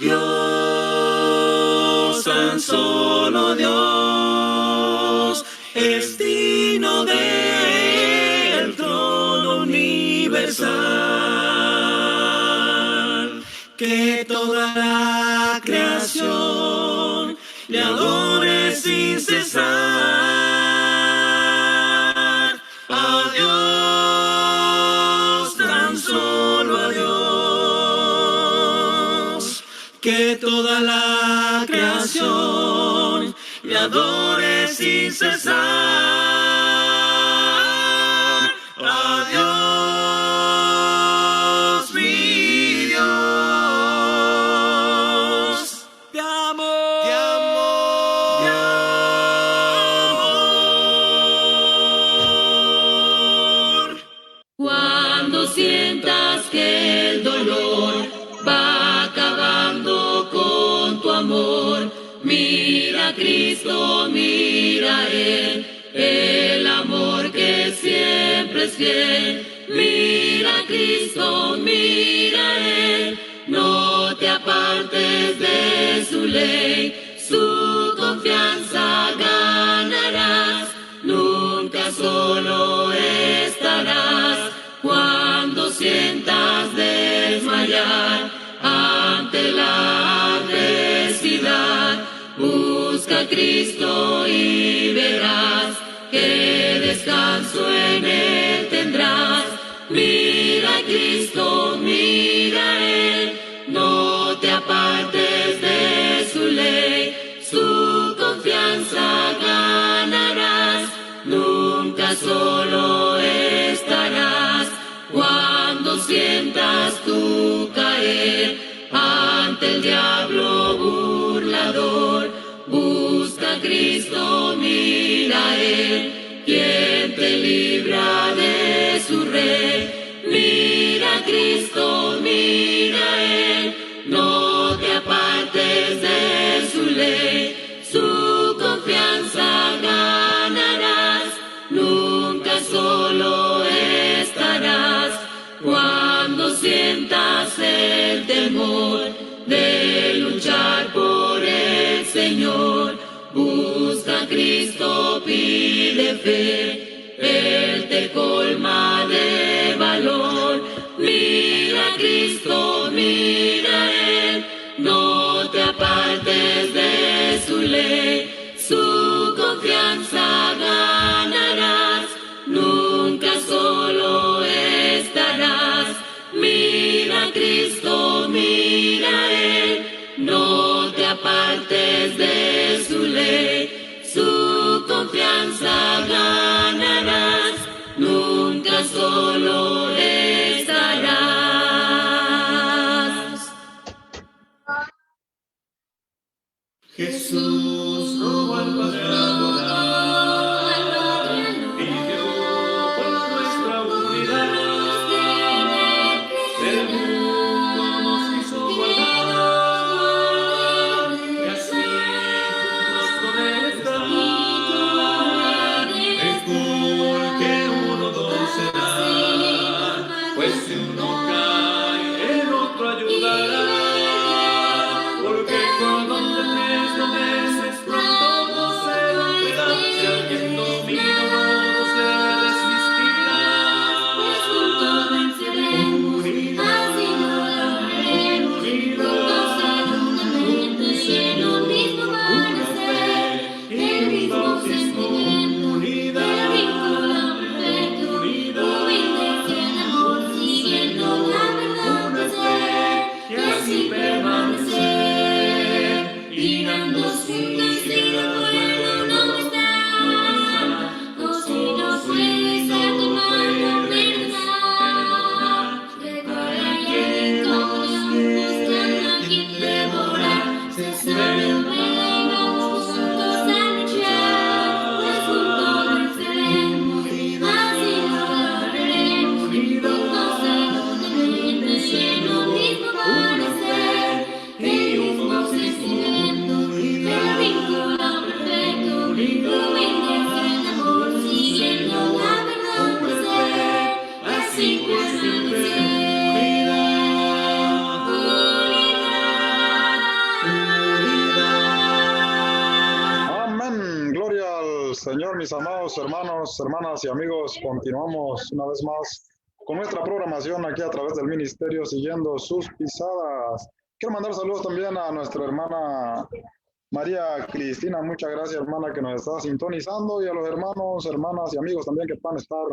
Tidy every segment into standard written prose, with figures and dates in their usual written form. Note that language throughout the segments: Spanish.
Dios, tan solo Dios, es digno del trono universal. Que toda la creación le adore sin cesar. A Dios, tan solo a Dios. Que toda la creación le adore sin cesar. A Dios, mi Dios. Te amo, te amo, te amo. Cuando sientas que el dolor va acabando con tu amor, mira a Cristo, mira a Él, el amor que siempre es fiel. Mira a Cristo, mira a Él, no te apartes de su ley, su confianza ganarás, nunca solo estarás. Cuando sientas desmayar ante la adversidad, busca a Cristo y verás que descanso en Él tendrás. Mira a Cristo, mira a Él, no te apartes de su ley, su confianza ganarás, nunca solo estarás. Cuando sientas tú caer ante el diablo burlador, busca a Cristo, mira a Él, quien te libra de su red. Mira a Cristo, mira a Él, no te apartes de su ley, su confianza ganarás, nunca solo estarás. Cuando sientas el temor de luchar por el Señor, busca a Cristo, pide fe, Él te colma de valor. Mira a Cristo, mira a Él, no te apartes de su ley, su confianza ganarás, nunca solo estarás. Mira a Cristo, mira a Él, no te apartes de su ley, su confianza ganarás, nunca solo estarás. Jesús robó al Padre a adorar, pidió por nuestra unidad, del mundo nos hizo guardar, y así juntos con Él estar, mejor que uno dos será, pues si uno cae, el otro ayudará, porque cuando tres no veces pronto no será. Señor, mis amados hermanos, hermanas y amigos, continuamos una vez más con nuestra programación aquí a través del ministerio, siguiendo sus pisadas. Quiero mandar saludos también a nuestra hermana María Cristina. Muchas gracias, hermana, que nos está sintonizando, y a los hermanos, hermanas y amigos también que van a estar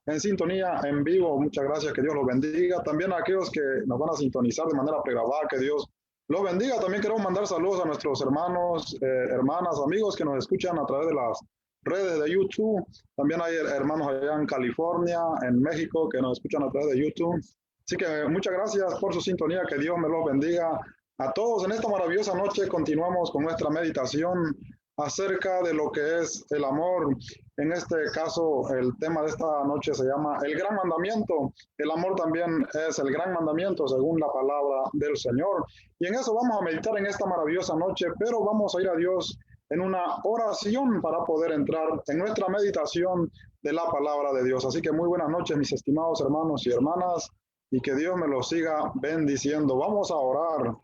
en sintonía en vivo. Muchas gracias, que Dios los bendiga. También a aquellos que nos van a sintonizar de manera pregrabada, que Dios los bendiga. También queremos mandar saludos a nuestros hermanos, hermanas, amigos que nos escuchan a través de las redes de YouTube. También hay hermanos allá en California, en México, que nos escuchan a través de YouTube. Así que muchas gracias por su sintonía, que Dios me los bendiga a todos. En esta maravillosa noche continuamos con nuestra meditación acerca de lo que es el amor. En este caso, el tema de esta noche se llama el gran mandamiento. El amor también es el gran mandamiento según la palabra del Señor. Y en eso vamos a meditar en esta maravillosa noche, pero vamos a ir a Dios en una oración para poder entrar en nuestra meditación de la palabra de Dios. Así que muy buenas noches, mis estimados hermanos y hermanas, y que Dios me los siga bendiciendo. Vamos a orar.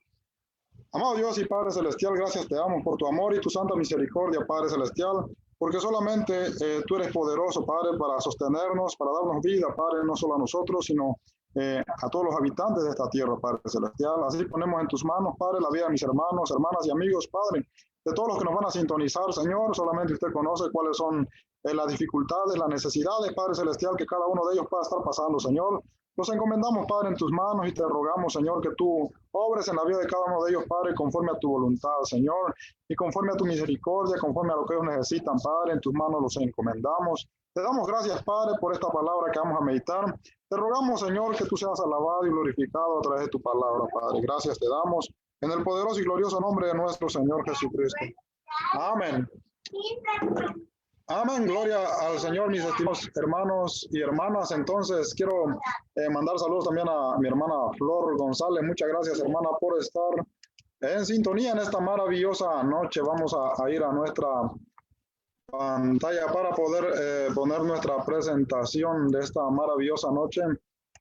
Amado Dios y Padre Celestial, gracias te damos por tu amor y tu santa misericordia, Padre Celestial, porque solamente tú eres poderoso, Padre, para sostenernos, para darnos vida, Padre, no solo a nosotros, sino a todos los habitantes de esta tierra, Padre Celestial. Así ponemos en tus manos, Padre, la vida de mis hermanos, hermanas y amigos, Padre, de todos los que nos van a sintonizar, Señor. Solamente usted conoce cuáles son las dificultades, las necesidades, Padre Celestial, que cada uno de ellos pueda estar pasando, Señor. Nos encomendamos, Padre, en tus manos y te rogamos, Señor, que tú obres en la vida de cada uno de ellos, Padre, conforme a tu voluntad, Señor, y conforme a tu misericordia, conforme a lo que ellos necesitan, Padre. En tus manos los encomendamos. Te damos gracias, Padre, por esta palabra que vamos a meditar. Te rogamos, Señor, que tú seas alabado y glorificado a través de tu palabra, Padre. Gracias te damos en el poderoso y glorioso nombre de nuestro Señor Jesucristo. Amén. Amén, gloria al Señor, mis estimados hermanos y hermanas. Entonces, quiero mandar saludos también a mi hermana Flor González. Muchas gracias, hermana, por estar en sintonía en esta maravillosa noche. Vamos a ir a nuestra pantalla para poder poner nuestra presentación de esta maravillosa noche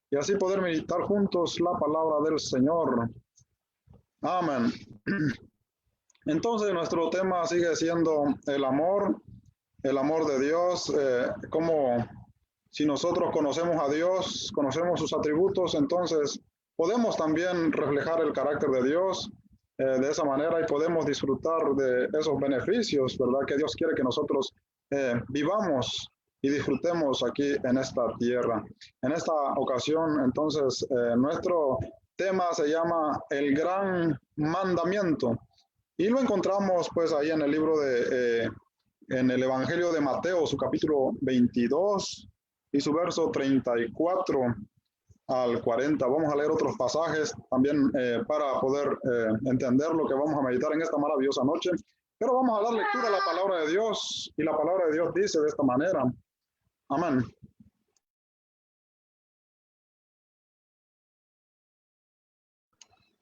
y así poder meditar juntos la palabra del Señor. Amén. Entonces, nuestro tema sigue siendo el amor de Dios. Como si nosotros conocemos a Dios, conocemos sus atributos, entonces podemos también reflejar el carácter de Dios de esa manera, y podemos disfrutar de esos beneficios, ¿verdad?, que Dios quiere que nosotros vivamos y disfrutemos aquí en esta tierra. En esta ocasión, entonces, nuestro tema se llama el gran mandamiento, y lo encontramos pues ahí en el libro en el Evangelio de Mateo, su capítulo 22 y su verso 34 al 40. Vamos a leer otros pasajes también para poder entender lo que vamos a meditar en esta maravillosa noche. Pero vamos a dar lectura a la palabra de Dios, y la palabra de Dios dice de esta manera. Amén.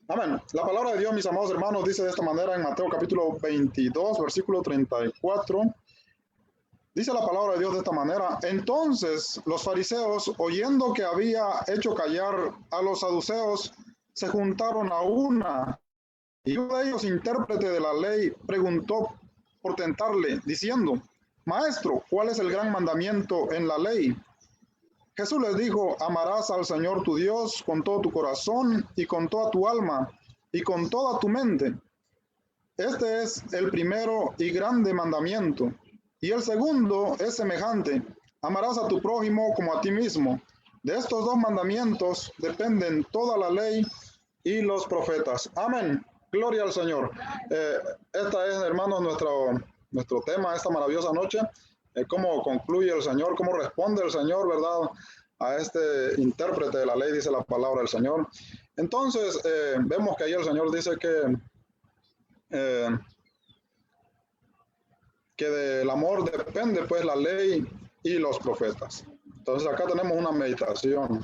Amén. La palabra de Dios, mis amados hermanos, dice de esta manera en Mateo capítulo 22, versículo 34. Dice la palabra de Dios de esta manera: entonces los fariseos, oyendo que había hecho callar a los saduceos, se juntaron a una, y uno de ellos, intérprete de la ley, preguntó por tentarle, diciendo: Maestro, ¿cuál es el gran mandamiento en la ley? Jesús les dijo: amarás al Señor tu Dios con todo tu corazón y con toda tu alma y con toda tu mente. Este es el primero y grande mandamiento. Y el segundo es semejante: amarás a tu prójimo como a ti mismo. De estos dos mandamientos dependen toda la ley y los profetas. Amén. Gloria al Señor. Esta es, hermanos, nuestro tema esta maravillosa noche. Cómo concluye el Señor, cómo responde el Señor, ¿verdad?, a este intérprete de la ley, dice la palabra del Señor. Entonces, vemos que ahí el Señor dice que del amor depende pues la ley y los profetas. Entonces acá tenemos una meditación.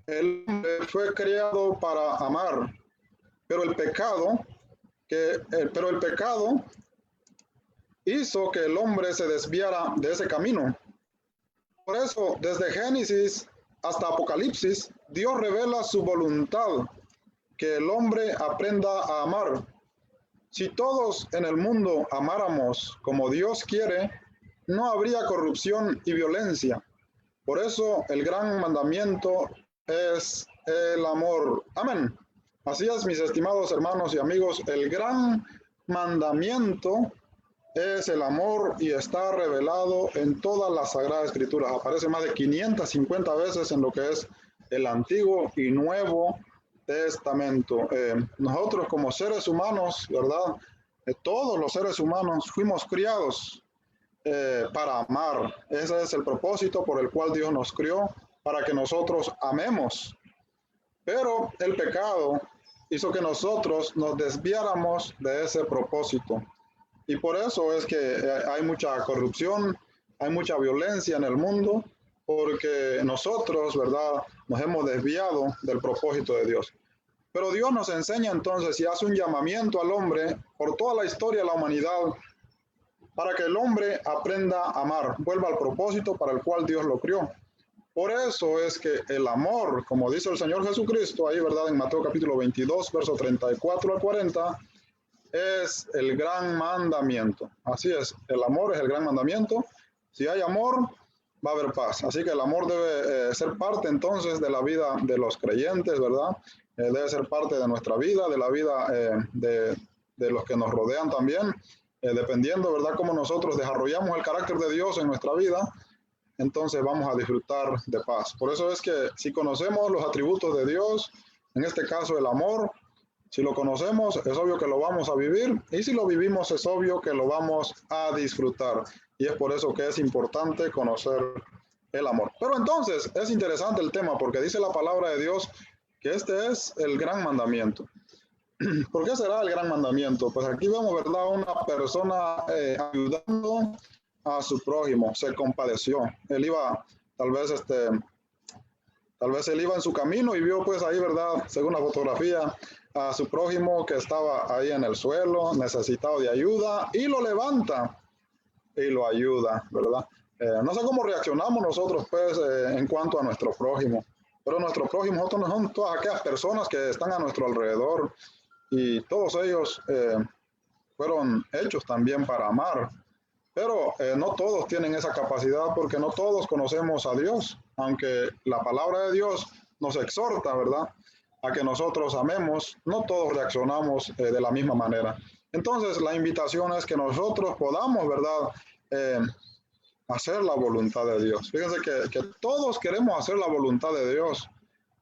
El hombre fue creado para amar, pero el pecado hizo que el hombre se desviara de ese camino. Por eso, desde Génesis hasta Apocalipsis, Dios revela su voluntad, que el hombre aprenda a amar. Si todos en el mundo amáramos como Dios quiere, no habría corrupción y violencia. Por eso el gran mandamiento es el amor. Amén. Así es, mis estimados hermanos y amigos, el gran mandamiento es el amor y está revelado en todas las Sagradas Escrituras. Aparece más de 550 veces en lo que es el Antiguo y Nuevo Testamento. Nosotros como seres humanos, ¿verdad? Todos los seres humanos fuimos criados para amar. Ese es el propósito por el cual Dios nos crió, para que nosotros amemos. Pero el pecado hizo que nosotros nos desviáramos de ese propósito. Y por eso es que hay mucha corrupción, hay mucha violencia en el mundo, porque nosotros, ¿verdad?, nos hemos desviado del propósito de Dios. Pero Dios nos enseña entonces y hace un llamamiento al hombre por toda la historia de la humanidad para que el hombre aprenda a amar, vuelva al propósito para el cual Dios lo crió. Por eso es que el amor, como dice el Señor Jesucristo, ahí, ¿verdad?, en Mateo capítulo 22, verso 34 al 40, es el gran mandamiento. Así es, el amor es el gran mandamiento. Si hay amor, va a haber paz. Así que el amor debe ser parte entonces de la vida de los creyentes, ¿verdad? Debe ser parte de nuestra vida, de la vida de los que nos rodean también, dependiendo, ¿verdad?, cómo nosotros desarrollamos el carácter de Dios en nuestra vida, entonces vamos a disfrutar de paz. Por eso es que si conocemos los atributos de Dios, en este caso el amor, si lo conocemos, es obvio que lo vamos a vivir, y si lo vivimos, es obvio que lo vamos a disfrutar. Y es por eso que es importante conocer el amor. Pero entonces, es interesante el tema, porque dice la palabra de Dios que este es el gran mandamiento. ¿Por qué será el gran mandamiento? Pues aquí vemos, ¿verdad?, una persona ayudando a su prójimo, se compadeció. Él iba, tal vez él iba en su camino y vio pues ahí, ¿verdad?, según la fotografía, a su prójimo que estaba ahí en el suelo, necesitado de ayuda, y lo levanta y lo ayuda, ¿verdad? No sé cómo reaccionamos nosotros pues en cuanto a nuestro prójimo, pero nuestro prójimo, nosotros no son todas aquellas personas que están a nuestro alrededor, y todos ellos fueron hechos también para amar. Pero no todos tienen esa capacidad, porque no todos conocemos a Dios, aunque la palabra de Dios nos exhorta, ¿verdad?, a que nosotros amemos, no todos reaccionamos de la misma manera. Entonces la invitación es que nosotros podamos, ¿verdad?, hacer la voluntad de Dios. Fíjense que todos queremos hacer la voluntad de Dios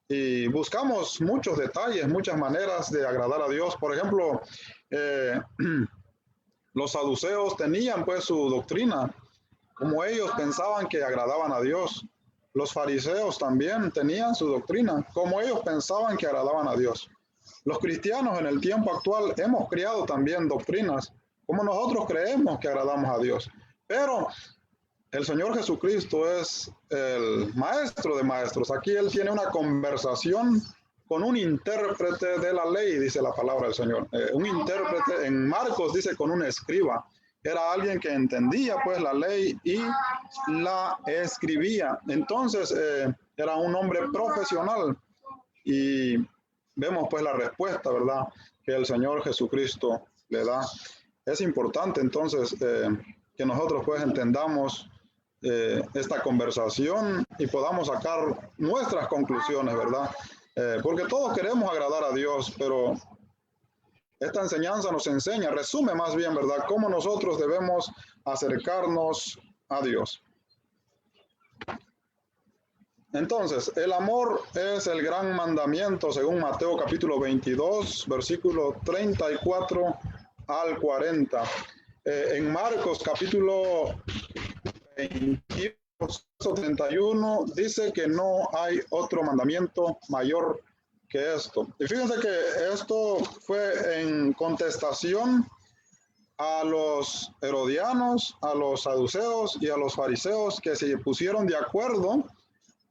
y buscamos muchos detalles, muchas maneras de agradar a Dios. Por ejemplo, los saduceos tenían pues su doctrina, como ellos pensaban que agradaban a Dios. Los fariseos también tenían su doctrina, como ellos pensaban que agradaban a Dios. Los cristianos en el tiempo actual hemos creado también doctrinas, como nosotros creemos que agradamos a Dios. Pero el Señor Jesucristo es el maestro de maestros. Aquí Él tiene una conversación con un intérprete de la ley, dice la palabra del Señor. Un intérprete, en Marcos dice con un escriba. Era alguien que entendía pues la ley y la escribía. Entonces era un hombre profesional, y vemos pues la respuesta, ¿verdad?, que el Señor Jesucristo le da. Es importante entonces que nosotros pues entendamos esta conversación y podamos sacar nuestras conclusiones, ¿verdad? Porque todos queremos agradar a Dios, pero esta enseñanza nos enseña, resume más bien, ¿verdad?, cómo nosotros debemos acercarnos a Dios. Entonces, el amor es el gran mandamiento, según Mateo capítulo 22, versículo 34 al 40. En Marcos capítulo 21, verso 31, dice que no hay otro mandamiento mayor que esto. Y fíjense que esto fue en contestación a los herodianos, a los saduceos y a los fariseos, que se pusieron de acuerdo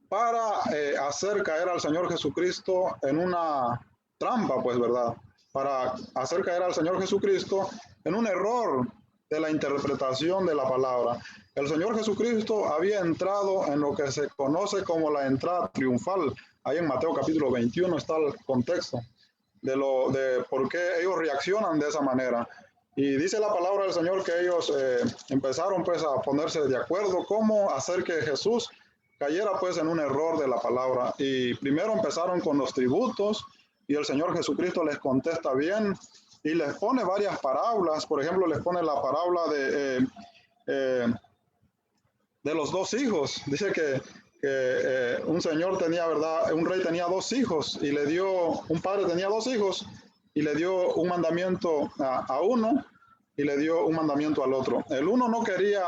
para hacer caer al Señor Jesucristo en una trampa, pues, ¿verdad? Para hacer caer al Señor Jesucristo en un error de la interpretación de la palabra. El Señor Jesucristo había entrado en lo que se conoce como la entrada triunfal. Ahí en Mateo capítulo 21 está el contexto de por qué ellos reaccionan de esa manera. Y dice la palabra del Señor que ellos empezaron pues a ponerse de acuerdo cómo hacer que Jesús cayera pues en un error de la palabra. Y primero empezaron con los tributos y el Señor Jesucristo les contesta bien y les pone varias parábolas. Por ejemplo, les pone la parábola de los dos hijos. Dice que un señor tenía, ¿verdad? Un rey tenía dos hijos y le dio, un padre tenía dos hijos y le dio un mandamiento a uno y le dio un mandamiento al otro. El uno no quería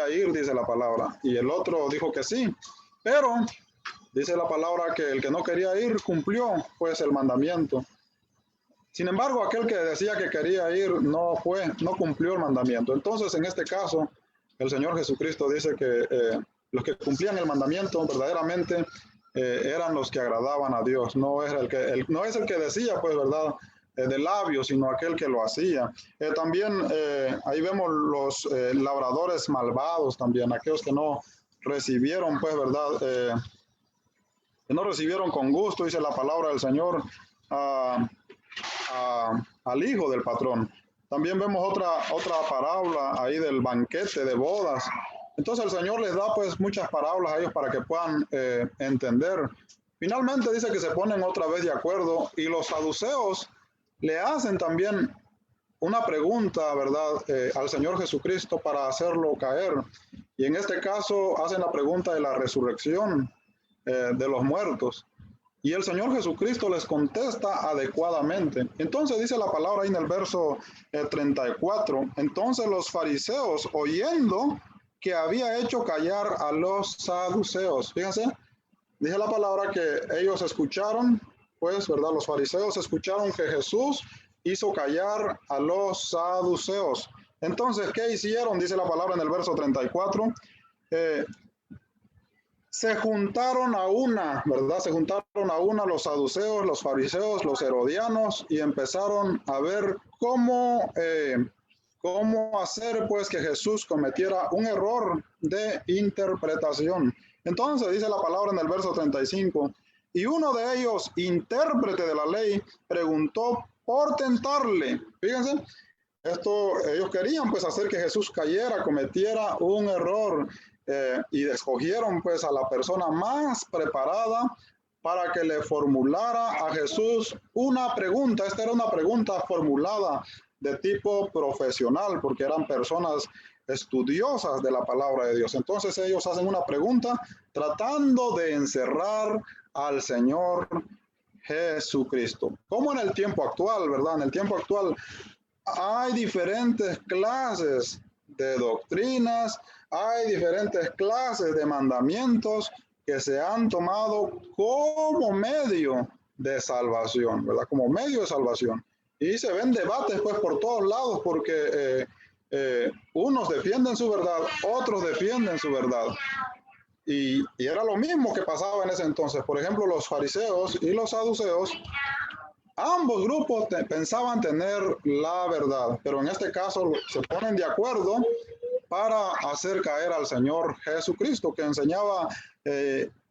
ir, dice la palabra, y el otro dijo que sí, pero dice la palabra que el que no quería ir cumplió pues el mandamiento. Sin embargo, aquel que decía que quería ir no cumplió el mandamiento. Entonces, en este caso, el Señor Jesucristo dice que los que cumplían el mandamiento verdaderamente eran los que agradaban a Dios. No es el que decía, pues, verdad, de labios, sino aquel que lo hacía. También ahí vemos los labradores malvados también, aquellos que no recibieron, pues, verdad, que no recibieron con gusto, dice la palabra del Señor, al hijo del patrón. También vemos otra parábola ahí del banquete de bodas. Entonces el Señor les da pues muchas parábolas a ellos para que puedan entender. Finalmente dice que se ponen otra vez de acuerdo y los saduceos le hacen también una pregunta, ¿verdad?, al Señor Jesucristo para hacerlo caer. Y en este caso hacen la pregunta de la resurrección de los muertos. Y el Señor Jesucristo les contesta adecuadamente. Entonces dice la palabra ahí en el verso 34. Entonces los fariseos, oyendo que había hecho callar a los saduceos. Fíjense, dice la palabra que ellos escucharon, pues, ¿verdad? Los fariseos escucharon que Jesús hizo callar a los saduceos. Entonces, ¿qué hicieron? Dice la palabra en el verso 34. Se juntaron a una, ¿verdad? Se juntaron a una los saduceos, los fariseos, los herodianos y empezaron a ver cómo hacer pues que Jesús cometiera un error de interpretación. Entonces dice la palabra en el verso 35, y uno de ellos, intérprete de la ley, preguntó por tentarle. Fíjense, ellos querían pues hacer que Jesús cayera, cometiera un error. Y escogieron pues a la persona más preparada para que le formulara a Jesús una pregunta. Esta era una pregunta formulada de tipo profesional, porque eran personas estudiosas de la palabra de Dios. Entonces ellos hacen una pregunta tratando de encerrar al Señor Jesucristo. Como en el tiempo actual, ¿verdad? En el tiempo actual hay diferentes clases de doctrinas, hay diferentes clases de mandamientos que se han tomado como medio de salvación, ¿verdad? Como medio de salvación. Y se ven debates pues por todos lados porque unos defienden su verdad, otros defienden su verdad. Y era lo mismo que pasaba en ese entonces. Por ejemplo, los fariseos y los saduceos, ambos grupos pensaban tener la verdad, pero en este caso se ponen de acuerdo para hacer caer al Señor Jesucristo, que enseñaba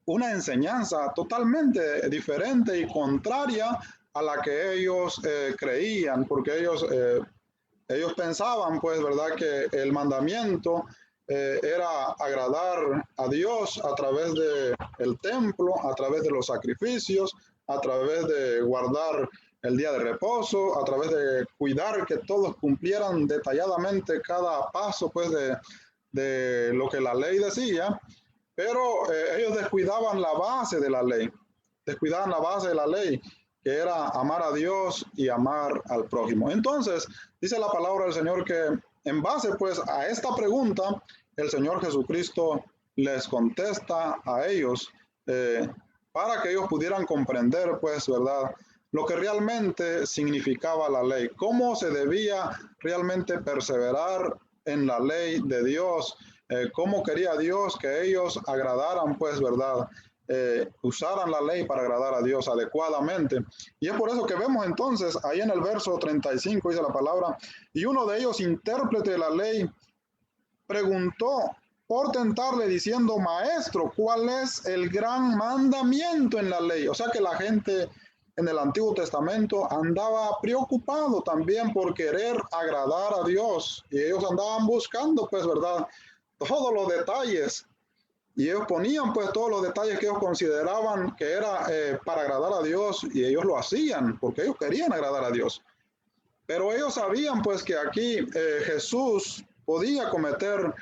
una enseñanza totalmente diferente y contraria a la que ellos creían, porque ellos pensaban, pues, ¿verdad?, que el mandamiento era agradar a Dios a través del templo, a través de los sacrificios, a través de guardar el día de reposo, a través de cuidar que todos cumplieran detalladamente cada paso pues de lo que la ley decía, pero ellos descuidaban la base de la ley, que era amar a Dios y amar al prójimo. Entonces, dice la palabra del Señor que en base pues a esta pregunta, el Señor Jesucristo les contesta a ellos para que ellos pudieran comprender pues, ¿verdad?, lo que realmente significaba la ley, cómo se debía realmente perseverar en la ley de Dios, cómo quería Dios que ellos agradaran, pues, ¿verdad?, usaran la ley para agradar a Dios adecuadamente. Y es por eso que vemos entonces, ahí en el verso 35 dice la palabra, y uno de ellos, intérprete de la ley, preguntó por tentarle diciendo, maestro, ¿cuál es el gran mandamiento en la ley? O sea que la gente en el Antiguo Testamento andaba preocupado también por querer agradar a Dios. Y ellos andaban buscando, pues, ¿verdad?, todos los detalles. Y ellos ponían, pues, todos los detalles que ellos consideraban que era para agradar a Dios. Y ellos lo hacían porque ellos querían agradar a Dios. Pero ellos sabían, pues, que aquí Jesús podía cometer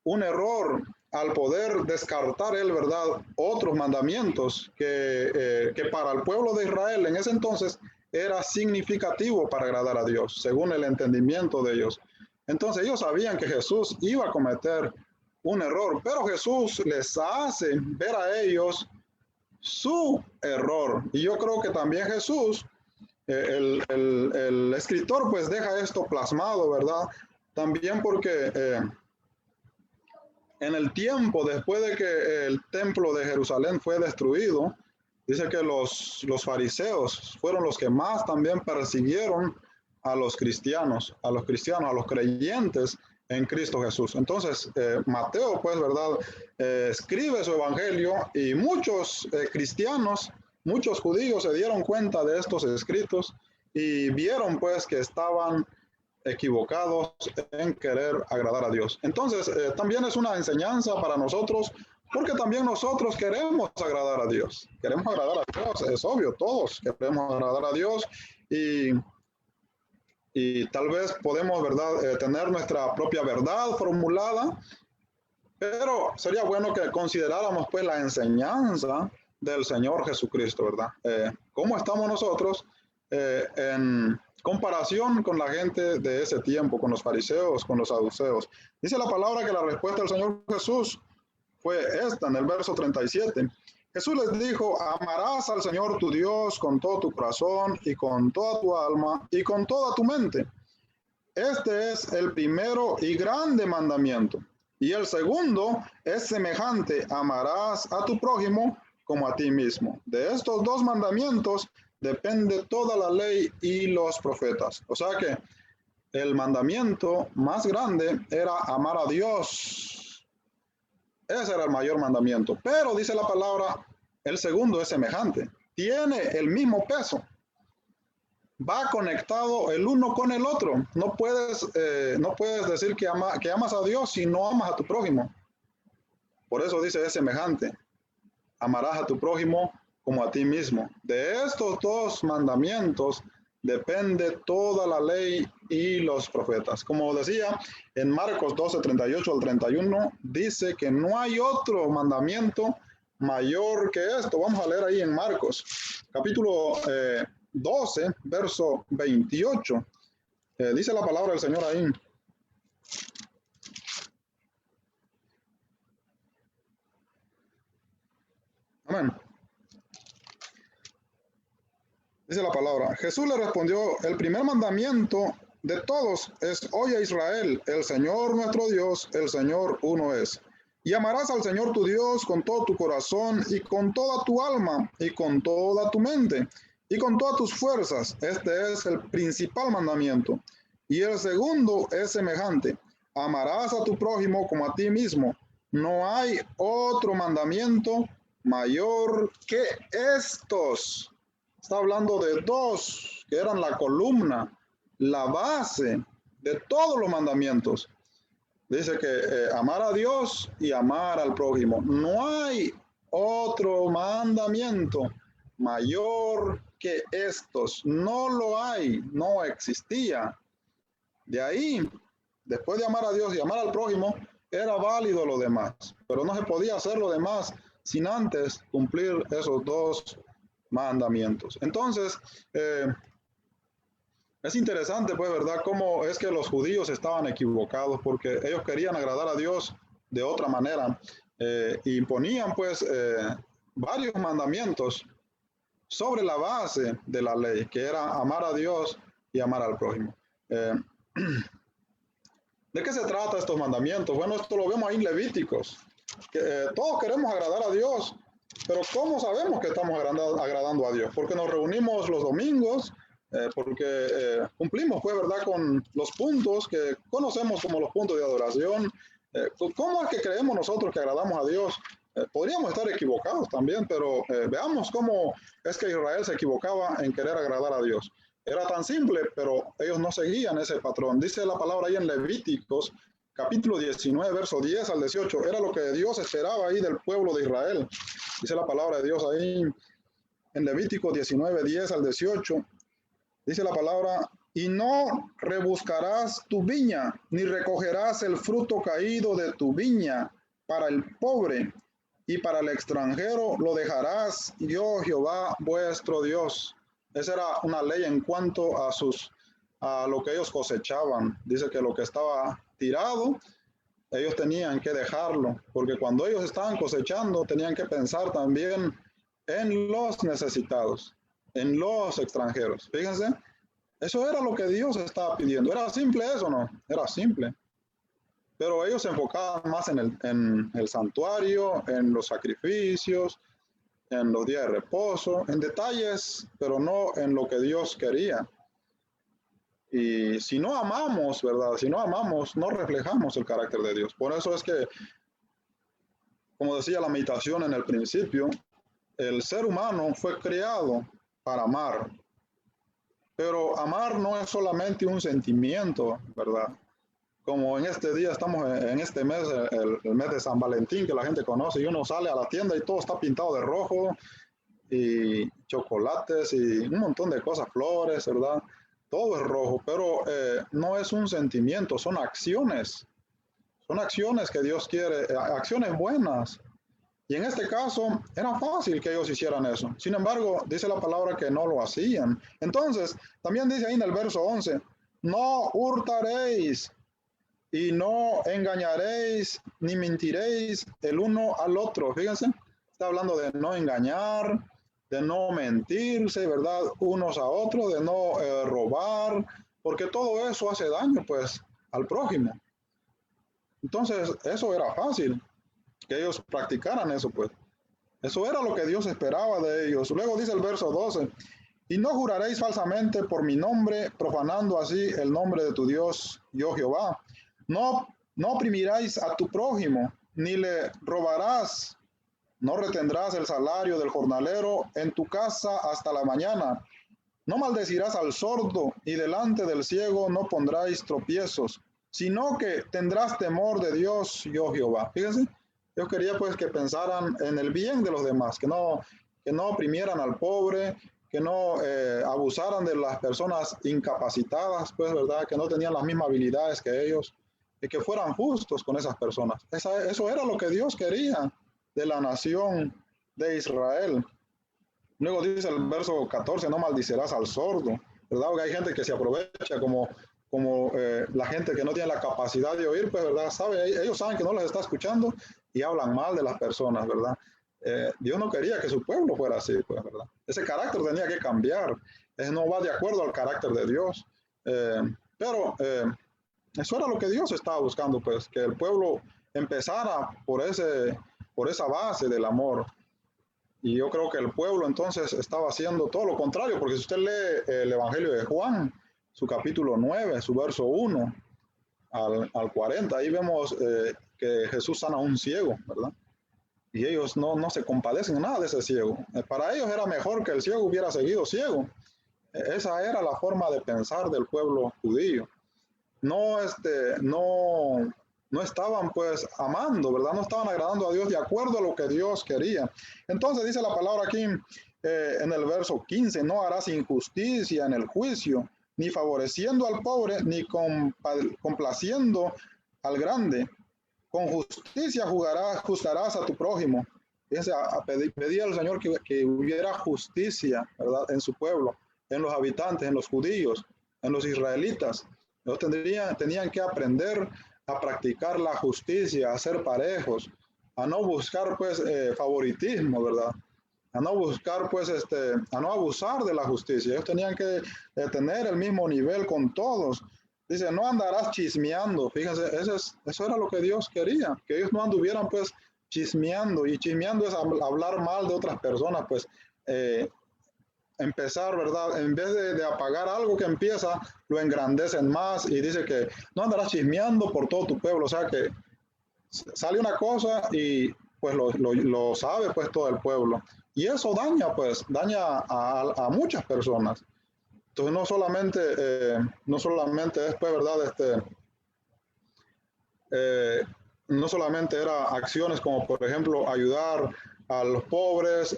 un error al poder descartar él, ¿verdad?, otros mandamientos que para el pueblo de Israel en ese entonces era significativo para agradar a Dios, según el entendimiento de ellos. Entonces ellos sabían que Jesús iba a cometer un error, pero Jesús les hace ver a ellos su error. Y yo creo que también Jesús, el escritor, pues deja esto plasmado, ¿verdad? También porque en el tiempo después de que el templo de Jerusalén fue destruido, dice que los fariseos fueron los que más también persiguieron a los cristianos, a los creyentes en Cristo Jesús. Entonces, Mateo, pues, ¿verdad?, escribe su evangelio y muchos cristianos, muchos judíos se dieron cuenta de estos escritos y vieron, pues, que estaban equivocados en querer agradar a Dios. Entonces, también es una enseñanza para nosotros, porque también nosotros queremos agradar a Dios. Queremos agradar a Dios, es obvio, todos queremos agradar a Dios y tal vez podemos, ¿verdad?, tener nuestra propia verdad formulada, pero sería bueno que consideráramos, pues, la enseñanza del Señor Jesucristo, ¿verdad? ¿Cómo estamos nosotros en comparación con la gente de ese tiempo, con los fariseos, con los saduceos? Dice la palabra que la respuesta del Señor Jesús fue esta, en el verso 37. Jesús les dijo: amarás al Señor tu Dios con todo tu corazón y con toda tu alma y con toda tu mente. Este es el primero y grande mandamiento. Y el segundo es semejante: amarás a tu prójimo como a ti mismo. De estos dos mandamientos depende toda la ley y los profetas. O sea que el mandamiento más grande era amar a Dios. Ese era el mayor mandamiento. Pero dice la palabra, el segundo es semejante. Tiene el mismo peso. Va conectado el uno con el otro. No puedes decir que amas a Dios si no amas a tu prójimo. Por eso dice es semejante. Amarás a tu prójimo como a ti mismo. De estos dos mandamientos depende toda la ley y los profetas. Como decía, en Marcos 12, 38 al 31, dice que no hay otro mandamiento mayor que esto. Vamos a leer ahí en Marcos, capítulo 12, verso 28. Dice la palabra del Señor ahí. Amén. Dice la palabra, Jesús le respondió: el primer mandamiento de todos es: oye Israel, el Señor nuestro Dios, el Señor uno es. Y amarás al Señor tu Dios con todo tu corazón y con toda tu alma y con toda tu mente y con todas tus fuerzas. Este es el principal mandamiento. Y el segundo es semejante: amarás a tu prójimo como a ti mismo. No hay otro mandamiento mayor que estos. Está hablando de dos que eran la columna, la base de todos los mandamientos. Dice que amar a Dios y amar al prójimo. No hay otro mandamiento mayor que estos. No lo hay, no existía. De ahí, después de amar a Dios y amar al prójimo, era válido lo demás. Pero no se podía hacer lo demás sin antes cumplir esos dos mandamientos. Entonces, es interesante, pues, ¿verdad?, cómo es que los judíos estaban equivocados, porque ellos querían agradar a Dios de otra manera, y imponían, pues, varios mandamientos sobre la base de la ley, que era amar a Dios y amar al prójimo. ¿De qué se trata estos mandamientos? Bueno, esto lo vemos ahí en Levíticos, que todos queremos agradar a Dios. Pero ¿cómo sabemos que estamos agradando a Dios? Porque nos reunimos los domingos, porque cumplimos, pues, ¿verdad?, con los puntos que conocemos como los puntos de adoración. ¿Cómo es que creemos nosotros que agradamos a Dios? Podríamos estar equivocados también, pero veamos cómo es que Israel se equivocaba en querer agradar a Dios. Era tan simple, pero ellos no seguían ese patrón. Dice la palabra ahí en Levíticos, capítulo 19, verso 10 al 18. Era lo que Dios esperaba ahí del pueblo de Israel. Dice la palabra de Dios ahí en Levítico 19, 10 al 18. Dice la palabra, y no rebuscarás tu viña, ni recogerás el fruto caído de tu viña para el pobre, y para el extranjero lo dejarás, yo Jehová vuestro Dios. Esa era una ley en cuanto a lo que ellos cosechaban. Dice que lo que estaba tirado, ellos tenían que dejarlo, porque cuando ellos estaban cosechando, tenían que pensar también en los necesitados, en los extranjeros. Fíjense, eso era lo que Dios estaba pidiendo. ¿Era simple eso o no? Era simple. Pero ellos se enfocaban más en el santuario, en los sacrificios, en los días de reposo, en detalles, pero no en lo que Dios quería. Y si no amamos, ¿verdad? Si no amamos, no reflejamos el carácter de Dios. Por eso es que, como decía la meditación en el principio, el ser humano fue creado para amar. Pero amar no es solamente un sentimiento, ¿verdad? Como en este día estamos en este mes, el mes de San Valentín, que la gente conoce, y uno sale a la tienda y todo está pintado de rojo, y chocolates, y un montón de cosas, flores, ¿verdad? Todo es rojo, pero no es un sentimiento, son acciones que Dios quiere, acciones buenas. Y en este caso, era fácil que ellos hicieran eso. Sin embargo, dice la palabra que no lo hacían. Entonces, también dice ahí en el verso 11, no hurtaréis, y no engañaréis ni mentiréis el uno al otro. Fíjense, está hablando de no engañar, de no mentirse, ¿verdad? Unos a otros, de no robar, porque todo eso hace daño, pues, al prójimo. Entonces, eso era fácil, que ellos practicaran eso, pues. Eso era lo que Dios esperaba de ellos. Luego dice el verso 12, y no juraréis falsamente por mi nombre, profanando así el nombre de tu Dios, yo Jehová. No oprimirás a tu prójimo, ni le robarás, no retendrás el salario del jornalero en tu casa hasta la mañana. No maldecirás al sordo, y delante del ciego no pondráis tropiezos, sino que tendrás temor de Dios, yo Jehová. Fíjense, yo quería pues que pensaran en el bien de los demás, que no oprimieran al pobre, que no abusaran de las personas incapacitadas, pues, ¿verdad? Que no tenían las mismas habilidades que ellos, y que fueran justos con esas personas. Eso era lo que Dios quería de la nación de Israel. Luego dice el verso 14, no maldicerás al sordo, ¿verdad? Porque hay gente que se aprovecha como la gente que no tiene la capacidad de oír, pues, ¿verdad? Ellos saben que no les está escuchando y hablan mal de las personas, ¿verdad? Dios no quería que su pueblo fuera así, pues, ¿verdad? Ese carácter tenía que cambiar. No va de acuerdo al carácter de Dios. Pero eso era lo que Dios estaba buscando, pues, que el pueblo empezara por esa base del amor. Y yo creo que el pueblo entonces estaba haciendo todo lo contrario, porque si usted lee el Evangelio de Juan, su capítulo 9, su verso 1 al 40, ahí vemos que Jesús sana a un ciego, ¿verdad? Y ellos no se compadecen nada de ese ciego. Para ellos era mejor que el ciego hubiera seguido ciego. Esa era la forma de pensar del pueblo judío. No estaban pues amando, ¿verdad? No estaban agradando a Dios de acuerdo a lo que Dios quería. Entonces dice la palabra aquí en el verso 15, no harás injusticia en el juicio, ni favoreciendo al pobre, ni complaciendo al grande. Con justicia juzgarás a tu prójimo. Fíjense, pedía al Señor que hubiera justicia, ¿verdad? En su pueblo, en los habitantes, en los judíos, en los israelitas. Ellos tenían que aprender a practicar la justicia, a ser parejos, a no buscar pues favoritismo, ¿verdad? A no buscar pues a no abusar de la justicia. Ellos tenían que tener el mismo nivel con todos. Dice, no andarás chismeando. Fíjense, eso era lo que Dios quería, que ellos no anduvieran pues chismeando, y chismeando es hablar mal de otras personas, pues empezar, ¿verdad? En vez de apagar algo que empieza, lo engrandecen más, y dice que no andarás chismeando por todo tu pueblo. O sea que sale una cosa y pues lo sabe pues todo el pueblo. Y eso daña a muchas personas. Entonces no solamente es pues, ¿verdad? No solamente era acciones como por ejemplo ayudar a los pobres,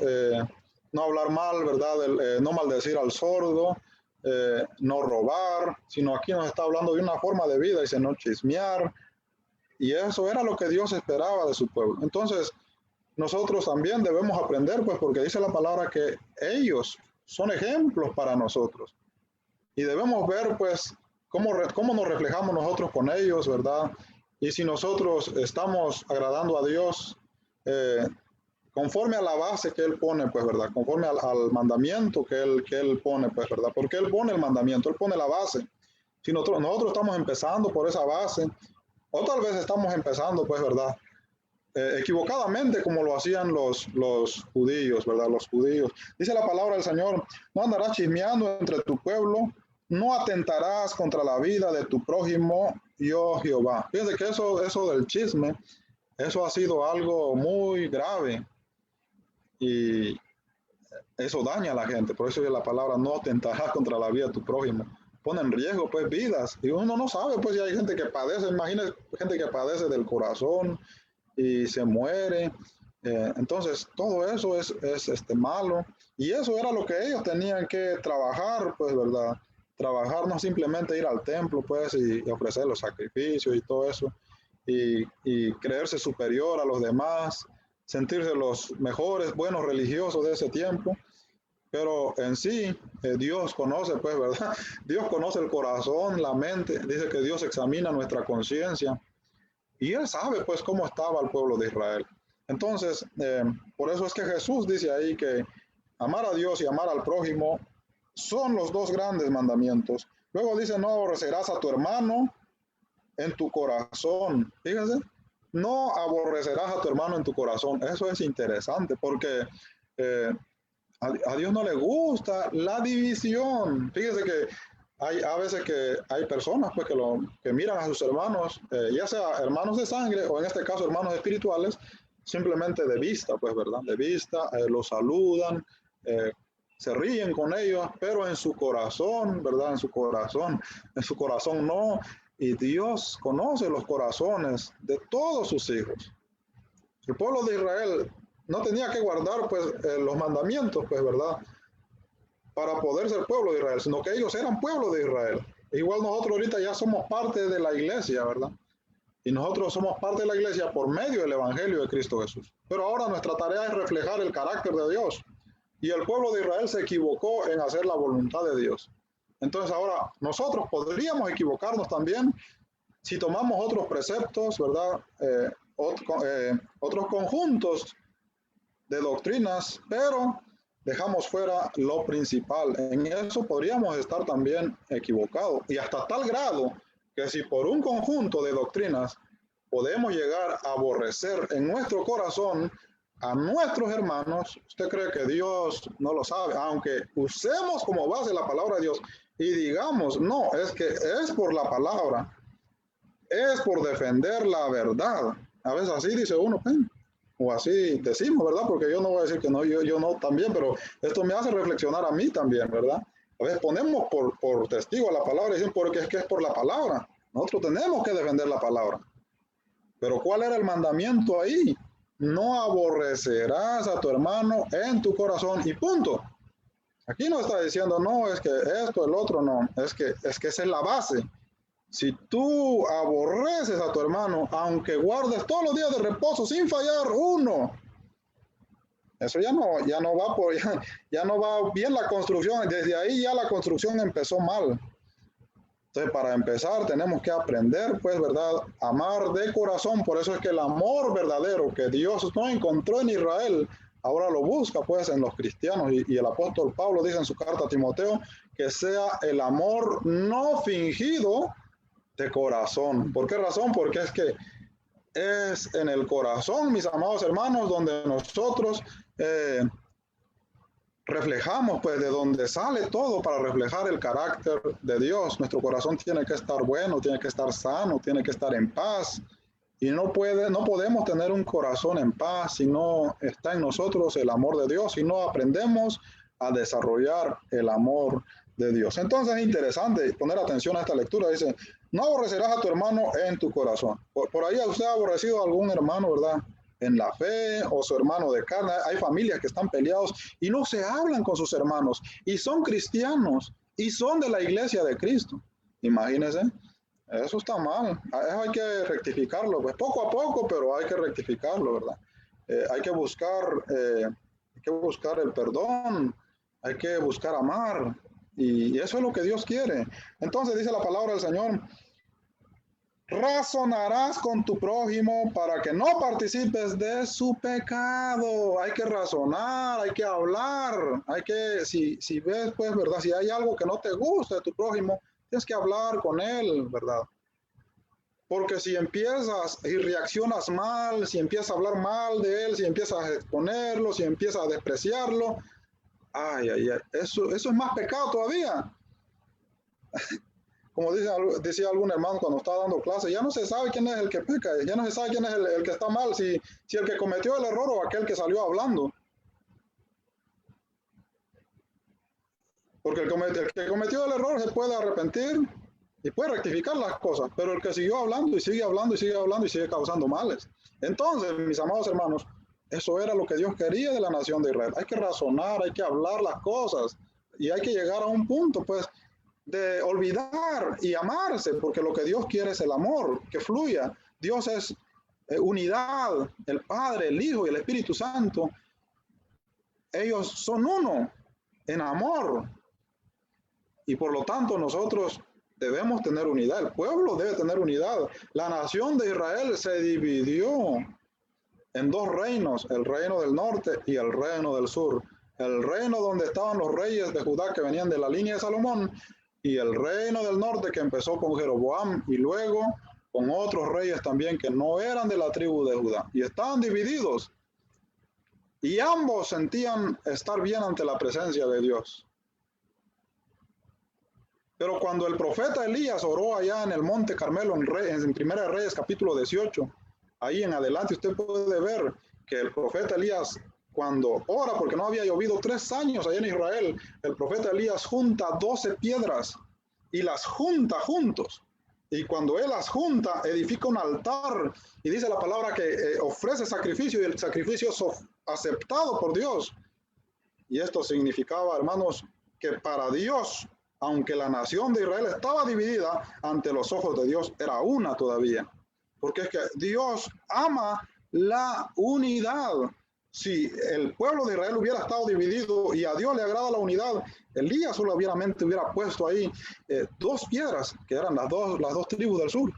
no hablar mal, ¿verdad? No maldecir al sordo, no robar, sino aquí nos está hablando de una forma de vida, dice no chismear, y eso era lo que Dios esperaba de su pueblo. Entonces, nosotros también debemos aprender, pues porque dice la palabra que ellos son ejemplos para nosotros, y debemos ver, pues, cómo nos reflejamos nosotros con ellos, ¿verdad? Y si nosotros estamos agradando a Dios, conforme a la base que Él pone, pues, ¿verdad? Conforme al mandamiento que él pone, pues, ¿verdad? Porque Él pone el mandamiento, Él pone la base. Si nosotros estamos empezando por esa base, o tal vez estamos empezando, pues, ¿verdad? Equivocadamente como lo hacían los judíos, ¿verdad? Los judíos. Dice la palabra del Señor, no andarás chismeando entre tu pueblo, no atentarás contra la vida de tu prójimo, yo Jehová. Fíjense que eso del chisme, eso ha sido algo muy grave y eso daña a la gente. Por eso es la palabra no atentarás contra la vida de tu prójimo. Pone en riesgo pues vidas y uno no sabe pues si hay gente que padece, imagínese gente que padece del corazón y se muere. Entonces todo eso es malo, y eso era lo que ellos tenían que trabajar, pues, ¿verdad? Trabajar, no simplemente ir al templo, pues, y ofrecer los sacrificios y todo eso, y creerse superior a los demás, sentirse los mejores, buenos religiosos de ese tiempo. Pero en sí, Dios conoce, pues, ¿verdad? Dios conoce el corazón, la mente. Dice que Dios examina nuestra conciencia. Y Él sabe, pues, cómo estaba el pueblo de Israel. Entonces, por eso es que Jesús dice ahí que amar a Dios y amar al prójimo son los dos grandes mandamientos. Luego dice, no aborrecerás a tu hermano en tu corazón. Fíjense, no aborrecerás a tu hermano en tu corazón. Eso es interesante porque a Dios no le gusta la división. Fíjese que hay a veces que hay personas pues, que miran a sus hermanos, ya sea hermanos de sangre o en este caso hermanos espirituales, simplemente de vista, pues, ¿verdad? De vista, los saludan, se ríen con ellos, pero en su corazón, ¿verdad? En su corazón no. Y Dios conoce los corazones de todos sus hijos. El pueblo de Israel no tenía que guardar pues los mandamientos, pues, ¿verdad? Para poder ser pueblo de Israel, sino que ellos eran pueblo de Israel. Igual nosotros ahorita ya somos parte de la iglesia, ¿verdad? Y nosotros somos parte de la iglesia por medio del Evangelio de Cristo Jesús. Pero ahora nuestra tarea es reflejar el carácter de Dios. Y el pueblo de Israel se equivocó en hacer la voluntad de Dios. Entonces ahora nosotros podríamos equivocarnos también si tomamos otros preceptos, ¿verdad? Otros conjuntos de doctrinas, pero dejamos fuera lo principal. En eso podríamos estar también equivocados. Y hasta tal grado que si por un conjunto de doctrinas podemos llegar a aborrecer en nuestro corazón a nuestros hermanos, ¿usted cree que Dios no lo sabe? Aunque usemos como base la palabra de Dios y digamos, no, es que es por la palabra, es por defender la verdad. A veces así dice uno, o así decimos, ¿verdad? Porque yo no voy a decir que no, yo no también, pero esto me hace reflexionar a mí también, ¿verdad? A veces ponemos por testigo a la palabra y dicen porque es que es por la palabra. Nosotros tenemos que defender la palabra. Pero ¿cuál era el mandamiento ahí? No aborrecerás a tu hermano en tu corazón y punto. Aquí no está diciendo, no, es que esto, el otro, no. Es que esa es la base. Si tú aborreces a tu hermano, aunque guardes todos los días de reposo sin fallar uno, eso ya no va ya no va bien la construcción. Desde ahí ya la construcción empezó mal. Entonces, para empezar, tenemos que aprender, pues, ¿verdad? Amar de corazón. Por eso es que el amor verdadero que Dios no encontró en Israel, ahora lo busca, pues, en los cristianos. Y el apóstol Pablo dice en su carta a Timoteo que sea el amor no fingido de corazón. ¿Por qué razón? Porque es que es en el corazón, mis amados hermanos, donde nosotros reflejamos, pues, de donde sale todo para reflejar el carácter de Dios. Nuestro corazón tiene que estar bueno, tiene que estar sano, tiene que estar en paz. Y no podemos tener un corazón en paz si no está en nosotros el amor de Dios, si no aprendemos a desarrollar el amor de Dios. Entonces es interesante poner atención a esta lectura. Dice, no aborrecerás a tu hermano en tu corazón. Por ahí usted ha aborrecido a algún hermano, ¿verdad? En la fe o su hermano de carne. Hay familias que están peleados y no se hablan con sus hermanos y son cristianos y son de la iglesia de Cristo. Imagínense. Eso está mal, eso hay que rectificarlo, pues poco a poco, pero hay que rectificarlo, ¿verdad? Hay que buscar el perdón, hay que buscar amar, y eso es lo que Dios quiere. Entonces dice la palabra del Señor, razonarás con tu prójimo para que no participes de su pecado. Hay que razonar, hay que hablar, si ves, pues, ¿verdad? Si hay algo que no te gusta de tu prójimo, tienes que hablar con él, ¿verdad? Porque si empiezas y reaccionas mal, si empiezas a hablar mal de él, si empiezas a exponerlo, si empiezas a despreciarlo, eso es más pecado todavía. Como decía algún hermano cuando estaba dando clase, ya no se sabe quién es el que peca, ya no se sabe quién es el que está mal, si el que cometió el error o aquel que salió hablando. Porque el que cometió el error se puede arrepentir y puede rectificar las cosas, pero el que siguió hablando y sigue hablando y sigue hablando y sigue causando males. Entonces, mis amados hermanos, eso era lo que Dios quería de la nación de Israel. Hay que razonar, hay que hablar las cosas y hay que llegar a un punto, pues, de olvidar y amarse, porque lo que Dios quiere es el amor, que fluya. Dios es unidad, el Padre, el Hijo y el Espíritu Santo. Ellos son uno en amor. Y por lo tanto nosotros debemos tener unidad, el pueblo debe tener unidad. La nación de Israel se dividió en dos reinos, el reino del norte y el reino del sur. El reino donde estaban los reyes de Judá que venían de la línea de Salomón y el reino del norte que empezó con Jeroboam y luego con otros reyes también que no eran de la tribu de Judá y estaban divididos. Y ambos sentían estar bien ante la presencia de Dios. Pero cuando el profeta Elías oró allá en el monte Carmelo, en Primera de Reyes, capítulo 18, ahí en adelante usted puede ver que el profeta Elías, cuando ora, porque no había llovido 3 años allá en Israel, el profeta Elías junta 12 piedras y las junta juntos. Y cuando él las junta, edifica un altar y dice la palabra que ofrece sacrificio y el sacrificio es aceptado por Dios. Y esto significaba, hermanos, que para Dios, aunque la nación de Israel estaba dividida, ante los ojos de Dios era una todavía. Porque es que Dios ama la unidad. Si el pueblo de Israel hubiera estado dividido y a Dios le agrada la unidad, Elías solamente hubiera puesto ahí 2 piedras, que eran las dos tribus del sur.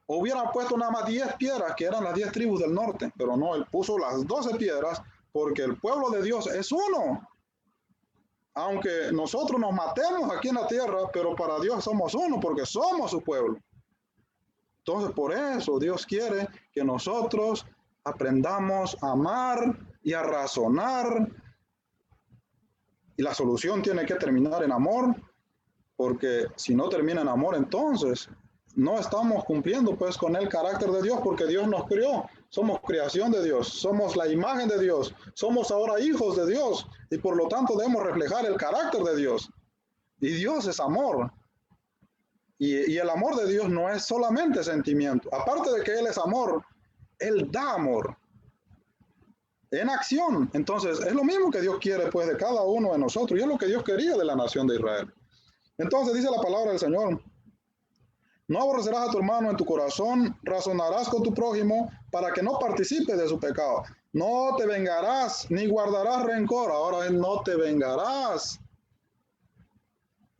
O hubiera puesto nada más 10 piedras, que eran las 10 tribus del norte. Pero no, él puso las 12 piedras porque el pueblo de Dios es uno. Aunque nosotros nos matemos aquí en la tierra, pero para Dios somos uno porque somos su pueblo. Entonces, por eso Dios quiere que nosotros aprendamos a amar y a razonar. Y la solución tiene que terminar en amor, porque si no termina en amor, entonces no estamos cumpliendo pues con el carácter de Dios, porque Dios nos crió. Somos creación de Dios, somos la imagen de Dios, somos ahora hijos de Dios y por lo tanto debemos reflejar el carácter de Dios. Y Dios es amor. Y el amor de Dios no es solamente sentimiento. Aparte de que Él es amor, Él da amor en acción. Entonces es lo mismo que Dios quiere pues de cada uno de nosotros y es lo que Dios quería de la nación de Israel. Entonces dice la palabra del Señor: no aborrecerás a tu hermano en tu corazón, razonarás con tu prójimo para que no participes de su pecado. No te vengarás ni guardarás rencor. Ahora es no te vengarás.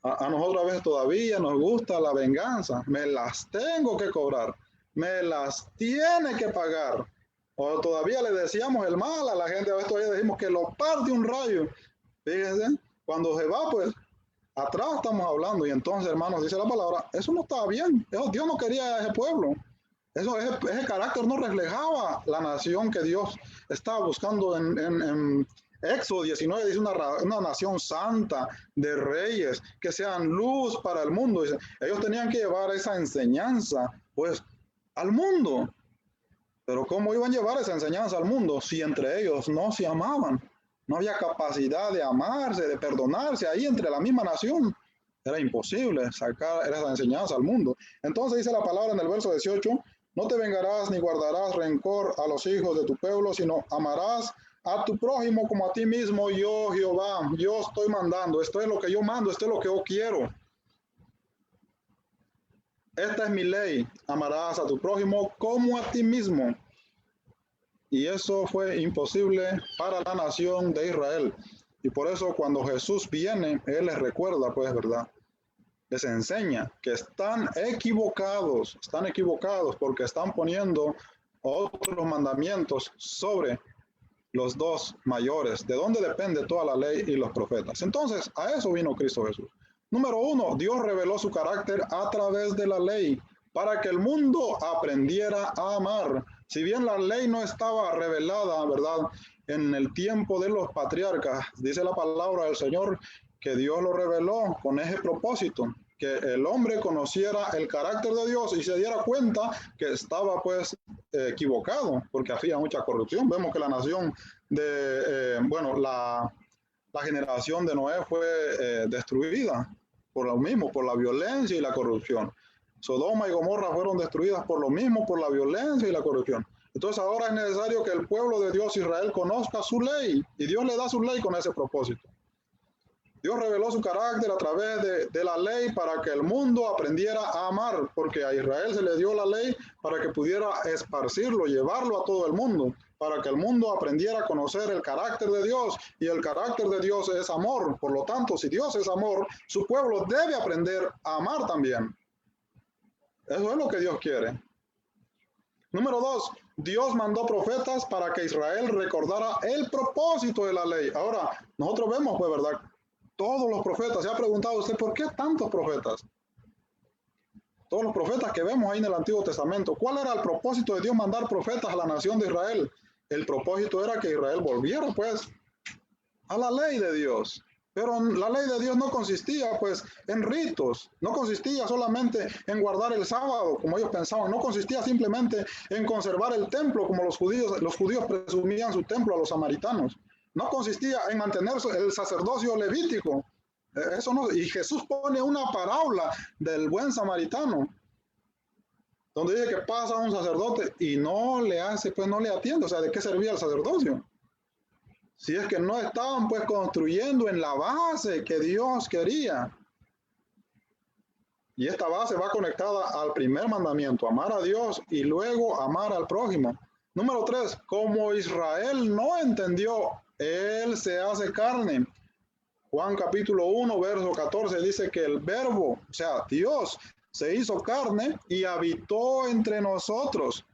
A nosotros a veces todavía nos gusta la venganza. Me las tengo que cobrar. Me las tiene que pagar. O todavía le decíamos el mal a la gente. A veces todavía decimos que lo parte un rayo. Fíjense, cuando se va pues atrás estamos hablando y entonces, hermanos, dice la palabra, eso no estaba bien. Dios no quería a ese pueblo. Ese carácter no reflejaba la nación que Dios estaba buscando en Éxodo 19. Dice una nación santa de reyes que sean luz para el mundo. Dice, ellos tenían que llevar esa enseñanza pues al mundo. Pero ¿cómo iban a llevar esa enseñanza al mundo si entre ellos no se amaban? No había capacidad de amarse, de perdonarse ahí entre la misma nación. Era imposible sacar esa enseñanza al mundo. Entonces dice la palabra en el verso 18, no te vengarás ni guardarás rencor a los hijos de tu pueblo, sino amarás a tu prójimo como a ti mismo. Yo, Jehová, yo estoy mandando. Esto es lo que yo mando, esto es lo que yo quiero. Esta es mi ley, amarás a tu prójimo como a ti mismo. Y eso fue imposible para la nación de Israel. Y por eso cuando Jesús viene, Él les recuerda, pues, ¿verdad? Les enseña que están equivocados porque están poniendo otros mandamientos sobre los dos mayores, de donde depende toda la ley y los profetas. Entonces, a eso vino Cristo Jesús. Número uno, Dios reveló su carácter a través de la ley para que el mundo aprendiera a amar. Si bien la ley no estaba revelada, ¿verdad? En el tiempo de los patriarcas, dice la palabra del Señor que Dios lo reveló con ese propósito, que el hombre conociera el carácter de Dios y se diera cuenta que estaba pues equivocado, porque había mucha corrupción. Vemos que la nación de, la generación de Noé fue destruida por lo mismo, por la violencia y la corrupción. Sodoma y Gomorra fueron destruidas por lo mismo, por la violencia y la corrupción. Entonces ahora es necesario que el pueblo de Dios, Israel, conozca su ley, y Dios le da su ley con ese propósito. Dios reveló su carácter a través de la ley para que el mundo aprendiera a amar, porque a Israel se le dio la ley para que pudiera esparcirlo, llevarlo a todo el mundo, para que el mundo aprendiera a conocer el carácter de Dios, y el carácter de Dios es amor. Por lo tanto, si Dios es amor, su pueblo debe aprender a amar también. Eso es lo que Dios quiere. Número 2, Dios mandó profetas para que Israel recordara el propósito de la ley. Ahora, nosotros vemos, pues, ¿verdad? Todos los profetas. ¿Se ha preguntado usted por qué tantos profetas? Todos los profetas que vemos ahí en el Antiguo Testamento. ¿Cuál era el propósito de Dios mandar profetas a la nación de Israel? El propósito era que Israel volviera, pues, a la ley de Dios. Pero la ley de Dios no consistía, pues, en ritos. No consistía solamente en guardar el sábado, como ellos pensaban. No consistía simplemente en conservar el templo, como los judíos presumían su templo a los samaritanos. No consistía en mantener el sacerdocio levítico. Eso no. Y Jesús pone una parábola del buen samaritano, donde dice que pasa un sacerdote y no le hace, pues no le atiende. O sea, ¿de qué servía el sacerdocio? Si es que no estaban pues construyendo en la base que Dios quería. Y esta base va conectada al primer mandamiento, amar a Dios y luego amar al prójimo. Número 3, como Israel no entendió, Él se hace carne. Juan capítulo 1, verso 14 dice que el verbo, o sea, Dios, se hizo carne y habitó entre nosotros.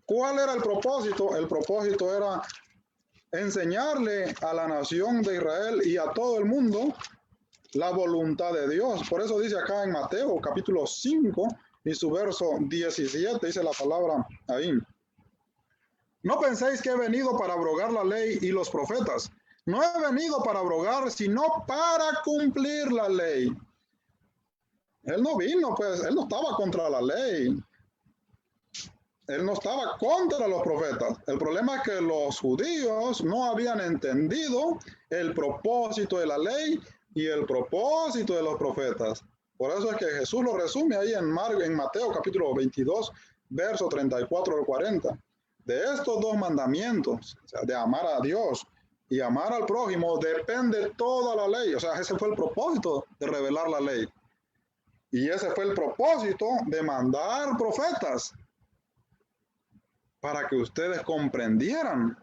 ¿Cuál era el propósito? El propósito era enseñarle a la nación de Israel y a todo el mundo la voluntad de Dios. Por eso dice acá en Mateo capítulo 5 y su verso 17, dice la palabra ahí. No penséis que he venido para abrogar la ley y los profetas. No he venido para abrogar, sino para cumplir la ley. Él no vino, pues, él no estaba contra la ley. Él no estaba contra los profetas. El problema es que los judíos no habían entendido el propósito de la ley y el propósito de los profetas. Por eso es que Jesús lo resume ahí en Mateo capítulo 22, verso 34 al 40. De estos dos mandamientos, o sea, de amar a Dios y amar al prójimo, depende toda la ley. O sea, ese fue el propósito de revelar la ley. Y ese fue el propósito de mandar profetas, para que ustedes comprendieran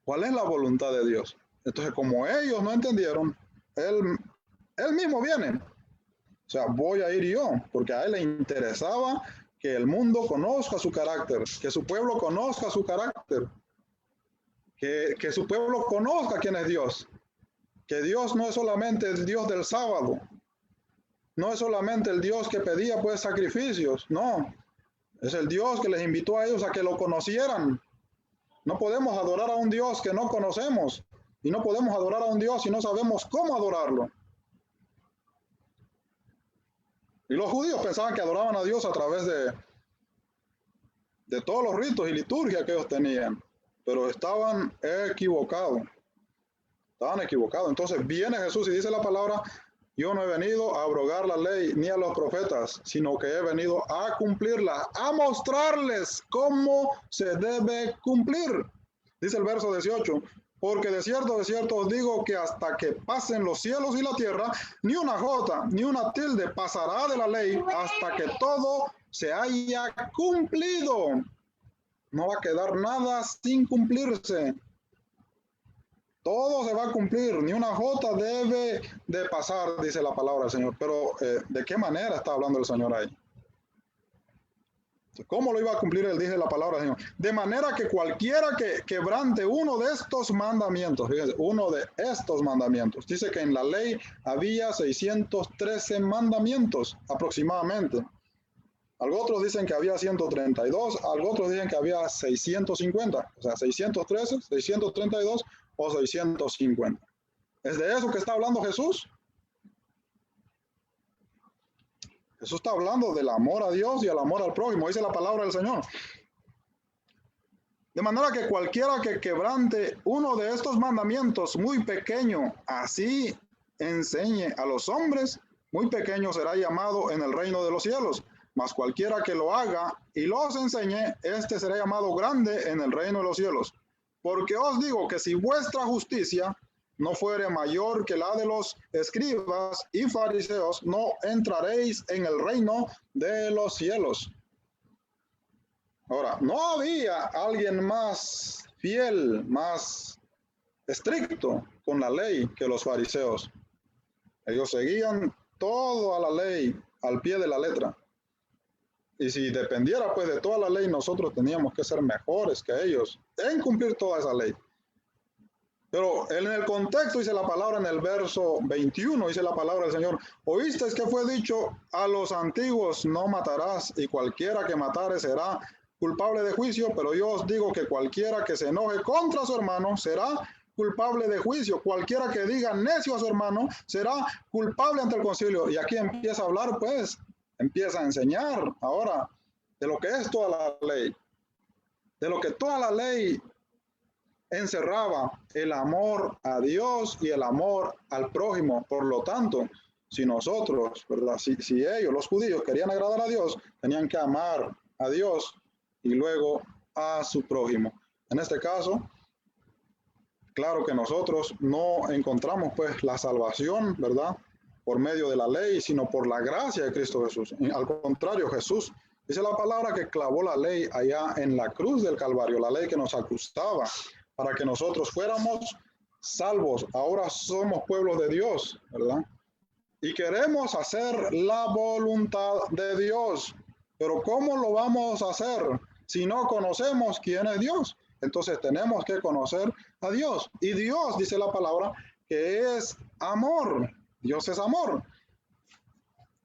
cuál es la voluntad de Dios. Entonces, como ellos no entendieron, él mismo viene. O sea, voy a ir yo, porque a él le interesaba que el mundo conozca su carácter, que su pueblo conozca su carácter, que su pueblo conozca quién es Dios, que Dios no es solamente el Dios del sábado, no es solamente el Dios que pedía pues sacrificios, no. Es el Dios que les invitó a ellos a que lo conocieran. No podemos adorar a un Dios que no conocemos. Y no podemos adorar a un Dios si no sabemos cómo adorarlo. Y los judíos pensaban que adoraban a Dios a través de todos los ritos y liturgias que ellos tenían, pero estaban equivocados. Estaban equivocados. Entonces viene Jesús y dice la palabra: yo no he venido a abrogar la ley ni a los profetas, sino que he venido a cumplirla, a mostrarles cómo se debe cumplir. Dice el verso 18: porque de cierto os digo que hasta que pasen los cielos y la tierra, ni una jota, ni una tilde pasará de la ley hasta que todo se haya cumplido. No va a quedar nada sin cumplirse. Todo se va a cumplir, ni una jota debe de pasar, dice la palabra del Señor. Pero, ¿de qué manera está hablando el Señor ahí? ¿Cómo lo iba a cumplir él? Dice la palabra del Señor. De manera que cualquiera que quebrante uno de estos mandamientos, fíjense, uno de estos mandamientos. Dice que en la ley había 613 mandamientos aproximadamente. Algo otros dicen que había 132, algo otros dicen que había 650. O sea, 613, 632 o 650. ¿Es de eso que está hablando Jesús? Jesús está hablando del amor a Dios y el amor al prójimo, dice la palabra del Señor. De manera que cualquiera que quebrante uno de estos mandamientos muy pequeño, así enseñe a los hombres, muy pequeño será llamado en el reino de los cielos. Mas cualquiera que lo haga y los enseñe, este será llamado grande en el reino de los cielos. Porque os digo que si vuestra justicia no fuere mayor que la de los escribas y fariseos, no entraréis en el reino de los cielos. Ahora, no había alguien más fiel, más estricto con la ley que los fariseos. Ellos seguían toda la ley al pie de la letra. Y si dependiera pues de toda la ley, nosotros teníamos que ser mejores que ellos en cumplir toda esa ley. Pero en el contexto dice la palabra en el verso 21, dice la palabra del Señor: oísteis que fue dicho a los antiguos, no matarás, y cualquiera que matare será culpable de juicio, pero yo os digo que cualquiera que se enoje contra su hermano será culpable de juicio. Cualquiera que diga necio a su hermano será culpable ante el concilio. Y aquí empieza a hablar pues, empieza a enseñar ahora de lo que es toda la ley, de lo que toda la ley encerraba: el amor a Dios y el amor al prójimo. Por lo tanto, si nosotros, ¿verdad? Si ellos, los judíos, querían agradar a Dios, tenían que amar a Dios y luego a su prójimo. En este caso, claro que nosotros no encontramos pues la salvación, ¿verdad?, por medio de la ley, sino por la gracia de Cristo Jesús. Al contrario, Jesús, dice la palabra, que clavó la ley allá en la cruz del Calvario, la ley que nos acusaba, para que nosotros fuéramos salvos. Ahora somos pueblo de Dios, ¿verdad? Y queremos hacer la voluntad de Dios. Pero ¿cómo lo vamos a hacer si no conocemos quién es Dios? Entonces tenemos que conocer a Dios. Y Dios, dice la palabra, que es amor. Dios es amor.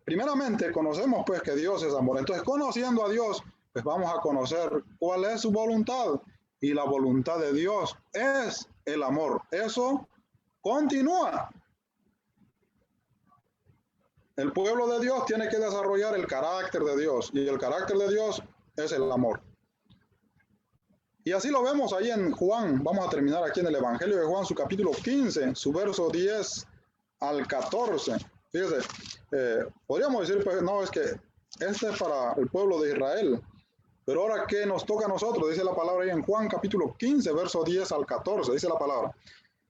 Primeramente conocemos pues que Dios es amor. Entonces, conociendo a Dios, pues vamos a conocer cuál es su voluntad. Y la voluntad de Dios es el amor. Eso continúa. El pueblo de Dios tiene que desarrollar el carácter de Dios. Y el carácter de Dios es el amor. Y así lo vemos ahí en Juan. Vamos a terminar aquí en el Evangelio de Juan, su capítulo 15, su verso 10 al 14. Fíjese, podríamos decir, pues, no, es que este es para el pueblo de Israel. Pero ahora, ¿qué nos toca a nosotros? Dice la palabra ahí en Juan capítulo 15, verso 10 al 14. Dice la palabra: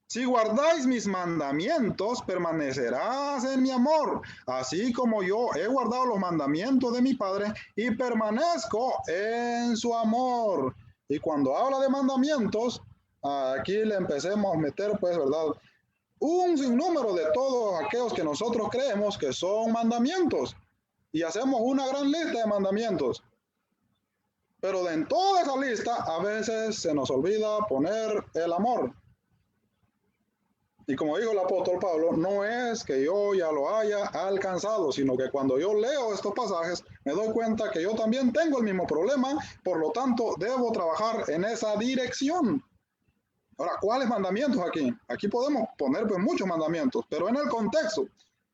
si guardáis mis mandamientos, permanecerás en mi amor, así como yo he guardado los mandamientos de mi Padre y permanezco en su amor. Y cuando habla de mandamientos, aquí le empecemos a meter, pues, ¿verdad?, un sinnúmero de todos aquellos que nosotros creemos que son mandamientos. Y hacemos una gran lista de mandamientos. Pero en toda esa lista a veces se nos olvida poner el amor. Y como dijo el apóstol Pablo, no es que yo ya lo haya alcanzado, sino que cuando yo leo estos pasajes me doy cuenta que yo también tengo el mismo problema, por lo tanto debo trabajar en esa dirección. Ahora, ¿cuáles mandamientos aquí? Aquí podemos poner pues muchos mandamientos, pero en el contexto,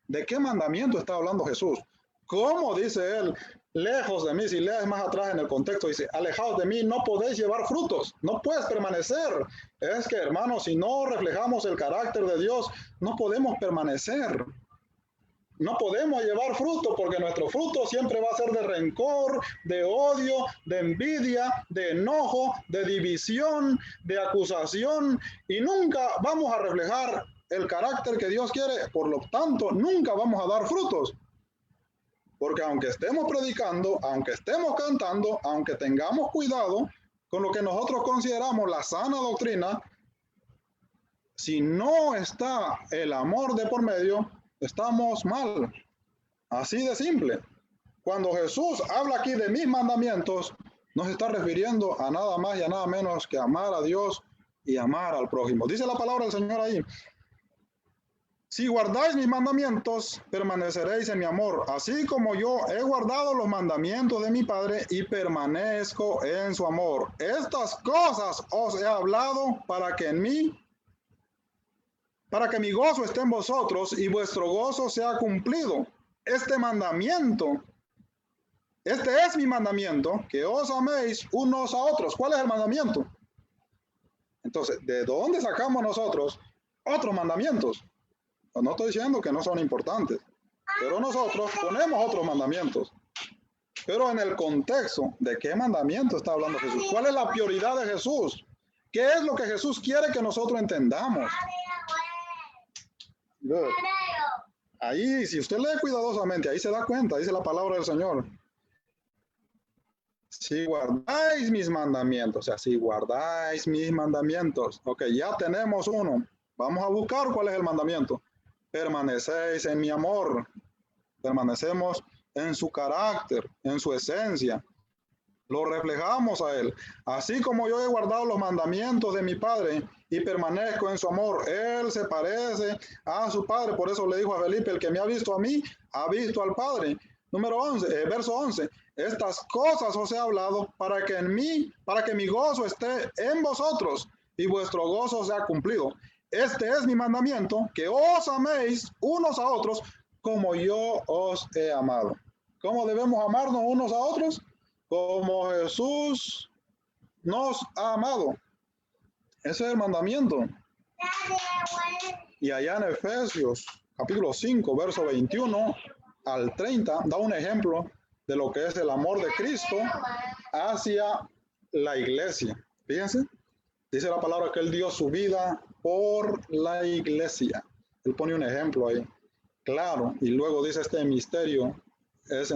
¿de qué mandamiento está hablando Jesús? ¿Cómo dice él lejos de mí, si lees más atrás en el contexto, dice, alejaos de mí, no podéis llevar frutos, no puedes permanecer. Es que, hermanos, si no reflejamos el carácter de Dios, no podemos permanecer. No podemos llevar fruto porque nuestro fruto siempre va a ser de rencor, de odio, de envidia, de enojo, de división, de acusación, y nunca vamos a reflejar el carácter que Dios quiere. Por lo tanto, nunca vamos a dar frutos. Porque aunque estemos predicando, aunque estemos cantando, aunque tengamos cuidado con lo que nosotros consideramos la sana doctrina, si no está el amor de por medio, estamos mal. Así de simple. Cuando Jesús habla aquí de mis mandamientos, no se está refiriendo a nada más y a nada menos que amar a Dios y amar al prójimo. Dice la palabra del Señor ahí: si guardáis mis mandamientos, permaneceréis en mi amor, así como yo he guardado los mandamientos de mi Padre y permanezco en su amor. Estas cosas os he hablado para que mi gozo esté en vosotros y vuestro gozo sea cumplido. Este es mi mandamiento, que os améis unos a otros. ¿Cuál es el mandamiento? Entonces, ¿de dónde sacamos nosotros otros mandamientos? No estoy diciendo que no son importantes, pero nosotros ponemos otros mandamientos. Pero en el contexto, ¿de qué mandamiento está hablando Jesús? ¿Cuál es la prioridad de Jesús? ¿Qué es lo que Jesús quiere que nosotros entendamos? Good. Ahí, si usted lee cuidadosamente, ahí se da cuenta, dice la palabra del Señor. Si guardáis mis mandamientos, o sea, si guardáis mis mandamientos. Ok, ya tenemos uno. Vamos a buscar cuál es el mandamiento. Permanecéis en mi amor. Permanecemos en su carácter, en su esencia. Lo reflejamos a Él. Así como yo he guardado los mandamientos de mi Padre y permanezco en su amor, Él se parece a su Padre. Por eso le dijo a Felipe: el que me ha visto a mí, ha visto al Padre. Verso 11. Estas cosas os he hablado para que mi gozo esté en vosotros y vuestro gozo sea cumplido. Este es mi mandamiento, que os améis unos a otros como yo os he amado. ¿Cómo debemos amarnos unos a otros? Como Jesús nos ha amado. Ese es el mandamiento. Y allá en Efesios, capítulo 5, verso 21 al 30, da un ejemplo de lo que es el amor de Cristo hacia la iglesia. Fíjense, dice la palabra que Él dio su vida por la iglesia. Él pone un ejemplo ahí, claro, y luego dice este misterio, es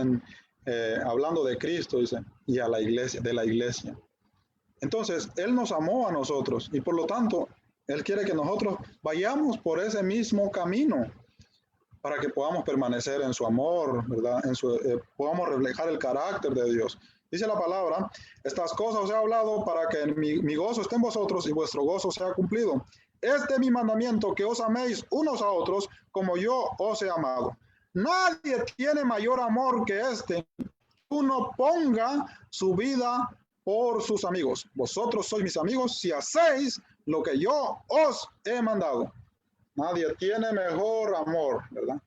hablando de Cristo, dice, y a la iglesia, de la iglesia. Entonces, Él nos amó a nosotros y por lo tanto, Él quiere que nosotros vayamos por ese mismo camino para que podamos permanecer en su amor, ¿verdad? Podamos reflejar el carácter de Dios. Dice la palabra: estas cosas os he hablado para que mi gozo esté en vosotros y vuestro gozo sea cumplido. Este es mi mandamiento, que os améis unos a otros como yo os he amado. Nadie tiene mayor amor que este, uno ponga su vida por sus amigos. Vosotros sois mis amigos si hacéis lo que yo os he mandado. Nadie tiene mejor amor, ¿verdad?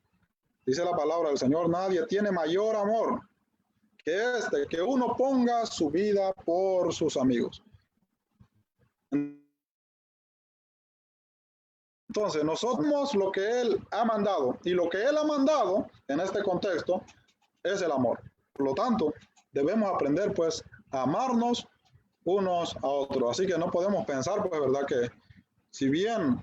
Dice la palabra del Señor: nadie tiene mayor amor que este, que uno ponga su vida por sus amigos. Entonces, nosotros lo que Él ha mandado, y lo que Él ha mandado en este contexto es el amor. Por lo tanto, debemos aprender pues a amarnos unos a otros. Así que no podemos pensar, pues, ¿verdad?, que si bien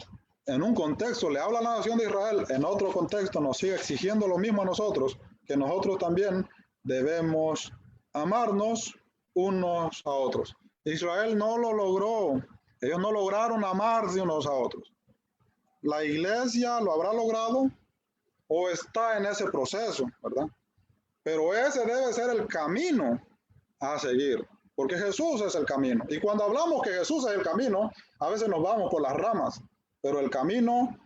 en un contexto le habla a la nación de Israel, en otro contexto nos sigue exigiendo lo mismo a nosotros, que nosotros también debemos amarnos unos a otros. Israel no lo logró. Ellos no lograron amarse unos a otros. La iglesia lo habrá logrado o está en ese proceso, ¿verdad? Pero ese debe ser el camino a seguir, porque Jesús es el camino. Y cuando hablamos que Jesús es el camino, a veces nos vamos por las ramas, pero el camino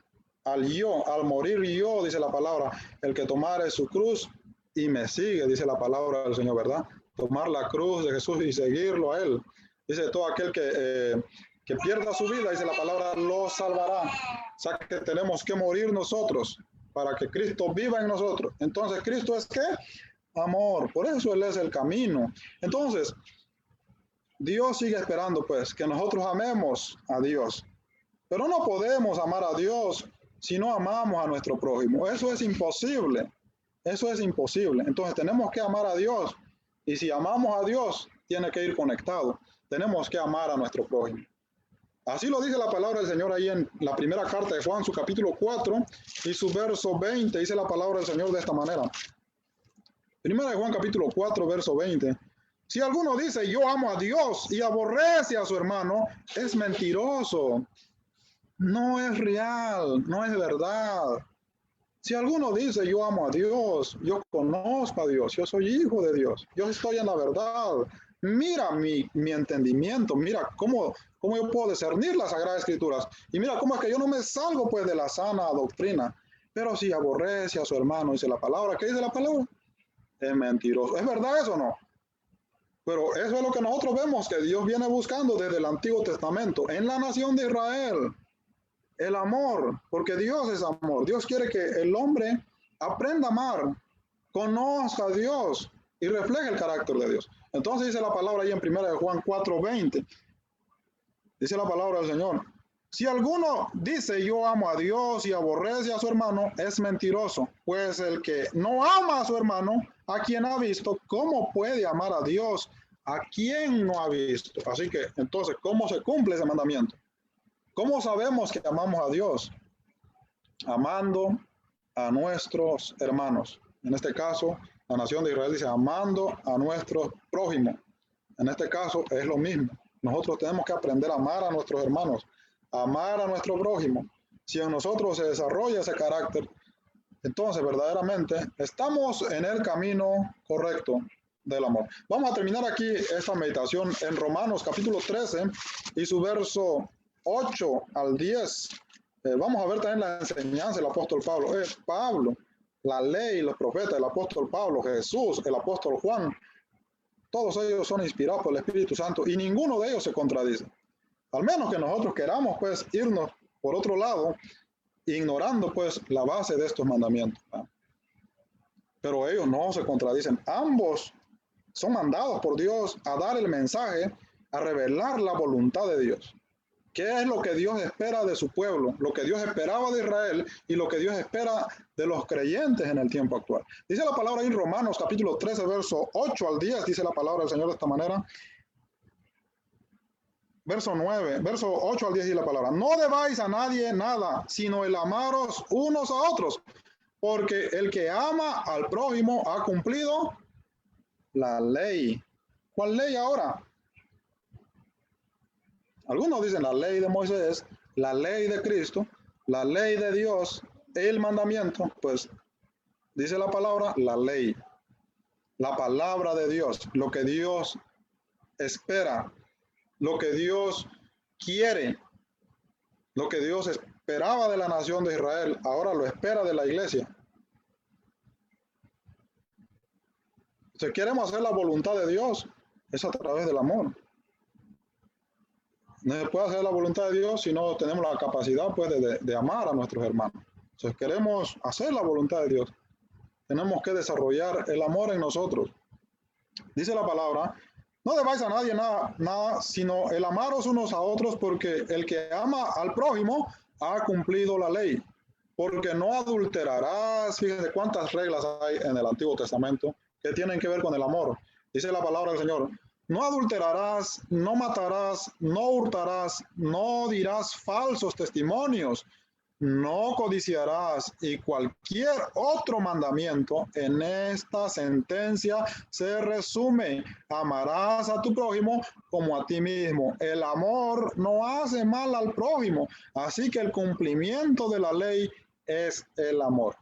al morir yo, dice la palabra, el que tomare su cruz y me sigue, dice la palabra del Señor, ¿verdad? Tomar la cruz de Jesús y seguirlo a Él. Dice: todo aquel que pierda su vida, dice la palabra, lo salvará. O sea que tenemos que morir nosotros para que Cristo viva en nosotros. Entonces, ¿Cristo es qué? amor. Por eso Él es el camino. Entonces, Dios sigue esperando, pues, que nosotros amemos a Dios. Pero no podemos amar a Dios si no amamos a nuestro prójimo. Eso es imposible. Eso es imposible. Entonces, tenemos que amar a Dios. Y si amamos a Dios, tiene que ir conectado. Tenemos que amar a nuestro prójimo. Así lo dice la palabra del Señor ahí en la primera carta de Juan, su capítulo 4 y su verso 20. Dice la palabra del Señor de esta manera. Primera de Juan, capítulo 4, verso 20. Si alguno dice, yo amo a Dios y aborrece a su hermano, es mentiroso. No es real, no es verdad. Si alguno dice, yo amo a Dios, yo conozco a Dios, yo soy hijo de Dios, yo estoy en la verdad. Mira mi entendimiento, mira cómo yo puedo discernir las Sagradas Escrituras. Y mira cómo es que yo no me salgo pues de la sana doctrina. Pero si aborrece a su hermano, dice la palabra, ¿qué dice la palabra? Es mentiroso. ¿Es verdad eso o no? Pero eso es lo que nosotros vemos que Dios viene buscando desde el Antiguo Testamento, en la nación de Israel. El amor, porque Dios es amor. Dios quiere que el hombre aprenda a amar, conozca a Dios y refleje el carácter de Dios. Entonces dice la palabra ahí en 1 de Juan 4:20. Dice la palabra del Señor. Si alguno dice yo amo a Dios y aborrece a su hermano, es mentiroso. Pues el que no ama a su hermano, a quien ha visto, ¿cómo puede amar a Dios a quien no ha visto? Así que entonces, ¿cómo se cumple ese mandamiento? ¿Cómo sabemos que amamos a Dios? Amando a nuestros hermanos. En este caso, la nación de Israel dice amando a nuestros prójimos. En este caso es lo mismo. Nosotros tenemos que aprender a amar a nuestros hermanos, a amar a nuestro prójimo. Si en nosotros se desarrolla ese carácter, entonces verdaderamente estamos en el camino correcto del amor. Vamos a terminar aquí esta meditación en Romanos capítulo 13 y su verso 8 al 10. Vamos a ver también la enseñanza del apóstol Pablo. Pablo, la ley, los profetas, el apóstol Pablo, Jesús, el apóstol Juan, todos ellos son inspirados por el Espíritu Santo y ninguno de ellos se contradice. Al menos que nosotros queramos pues irnos por otro lado, ignorando pues la base de estos mandamientos. Pero ellos no se contradicen. Ambos son mandados por Dios a dar el mensaje, a revelar la voluntad de Dios. ¿Qué es lo que Dios espera de su pueblo? Lo que Dios esperaba de Israel y lo que Dios espera de los creyentes en el tiempo actual. Dice la palabra en Romanos capítulo 13, verso 8 al 10, dice la palabra del Señor de esta manera. Verso 9, verso 8 al 10 dice la palabra. No debáis a nadie nada, sino el amaros unos a otros, porque el que ama al prójimo ha cumplido la ley. ¿Cuál ley ahora? Algunos dicen la ley de Moisés, la ley de Cristo, la ley de Dios, el mandamiento. Pues dice la palabra, la ley, la palabra de Dios, lo que Dios espera, lo que Dios quiere, lo que Dios esperaba de la nación de Israel, ahora lo espera de la iglesia. Si queremos hacer la voluntad de Dios, es a través del amor. No se puede hacer la voluntad de Dios si no tenemos la capacidad pues, de amar a nuestros hermanos. Si queremos hacer la voluntad de Dios, tenemos que desarrollar el amor en nosotros. Dice la palabra, no debáis a nadie nada, sino el amaros unos a otros, porque el que ama al prójimo ha cumplido la ley. Porque no adulterarás. Fíjense cuántas reglas hay en el Antiguo Testamento que tienen que ver con el amor. Dice la palabra del Señor, no adulterarás, no matarás, no hurtarás, no dirás falsos testimonios, no codiciarás, y cualquier otro mandamiento en esta sentencia se resume: amarás a tu prójimo como a ti mismo. El amor no hace mal al prójimo, así que el cumplimiento de la ley es el amor.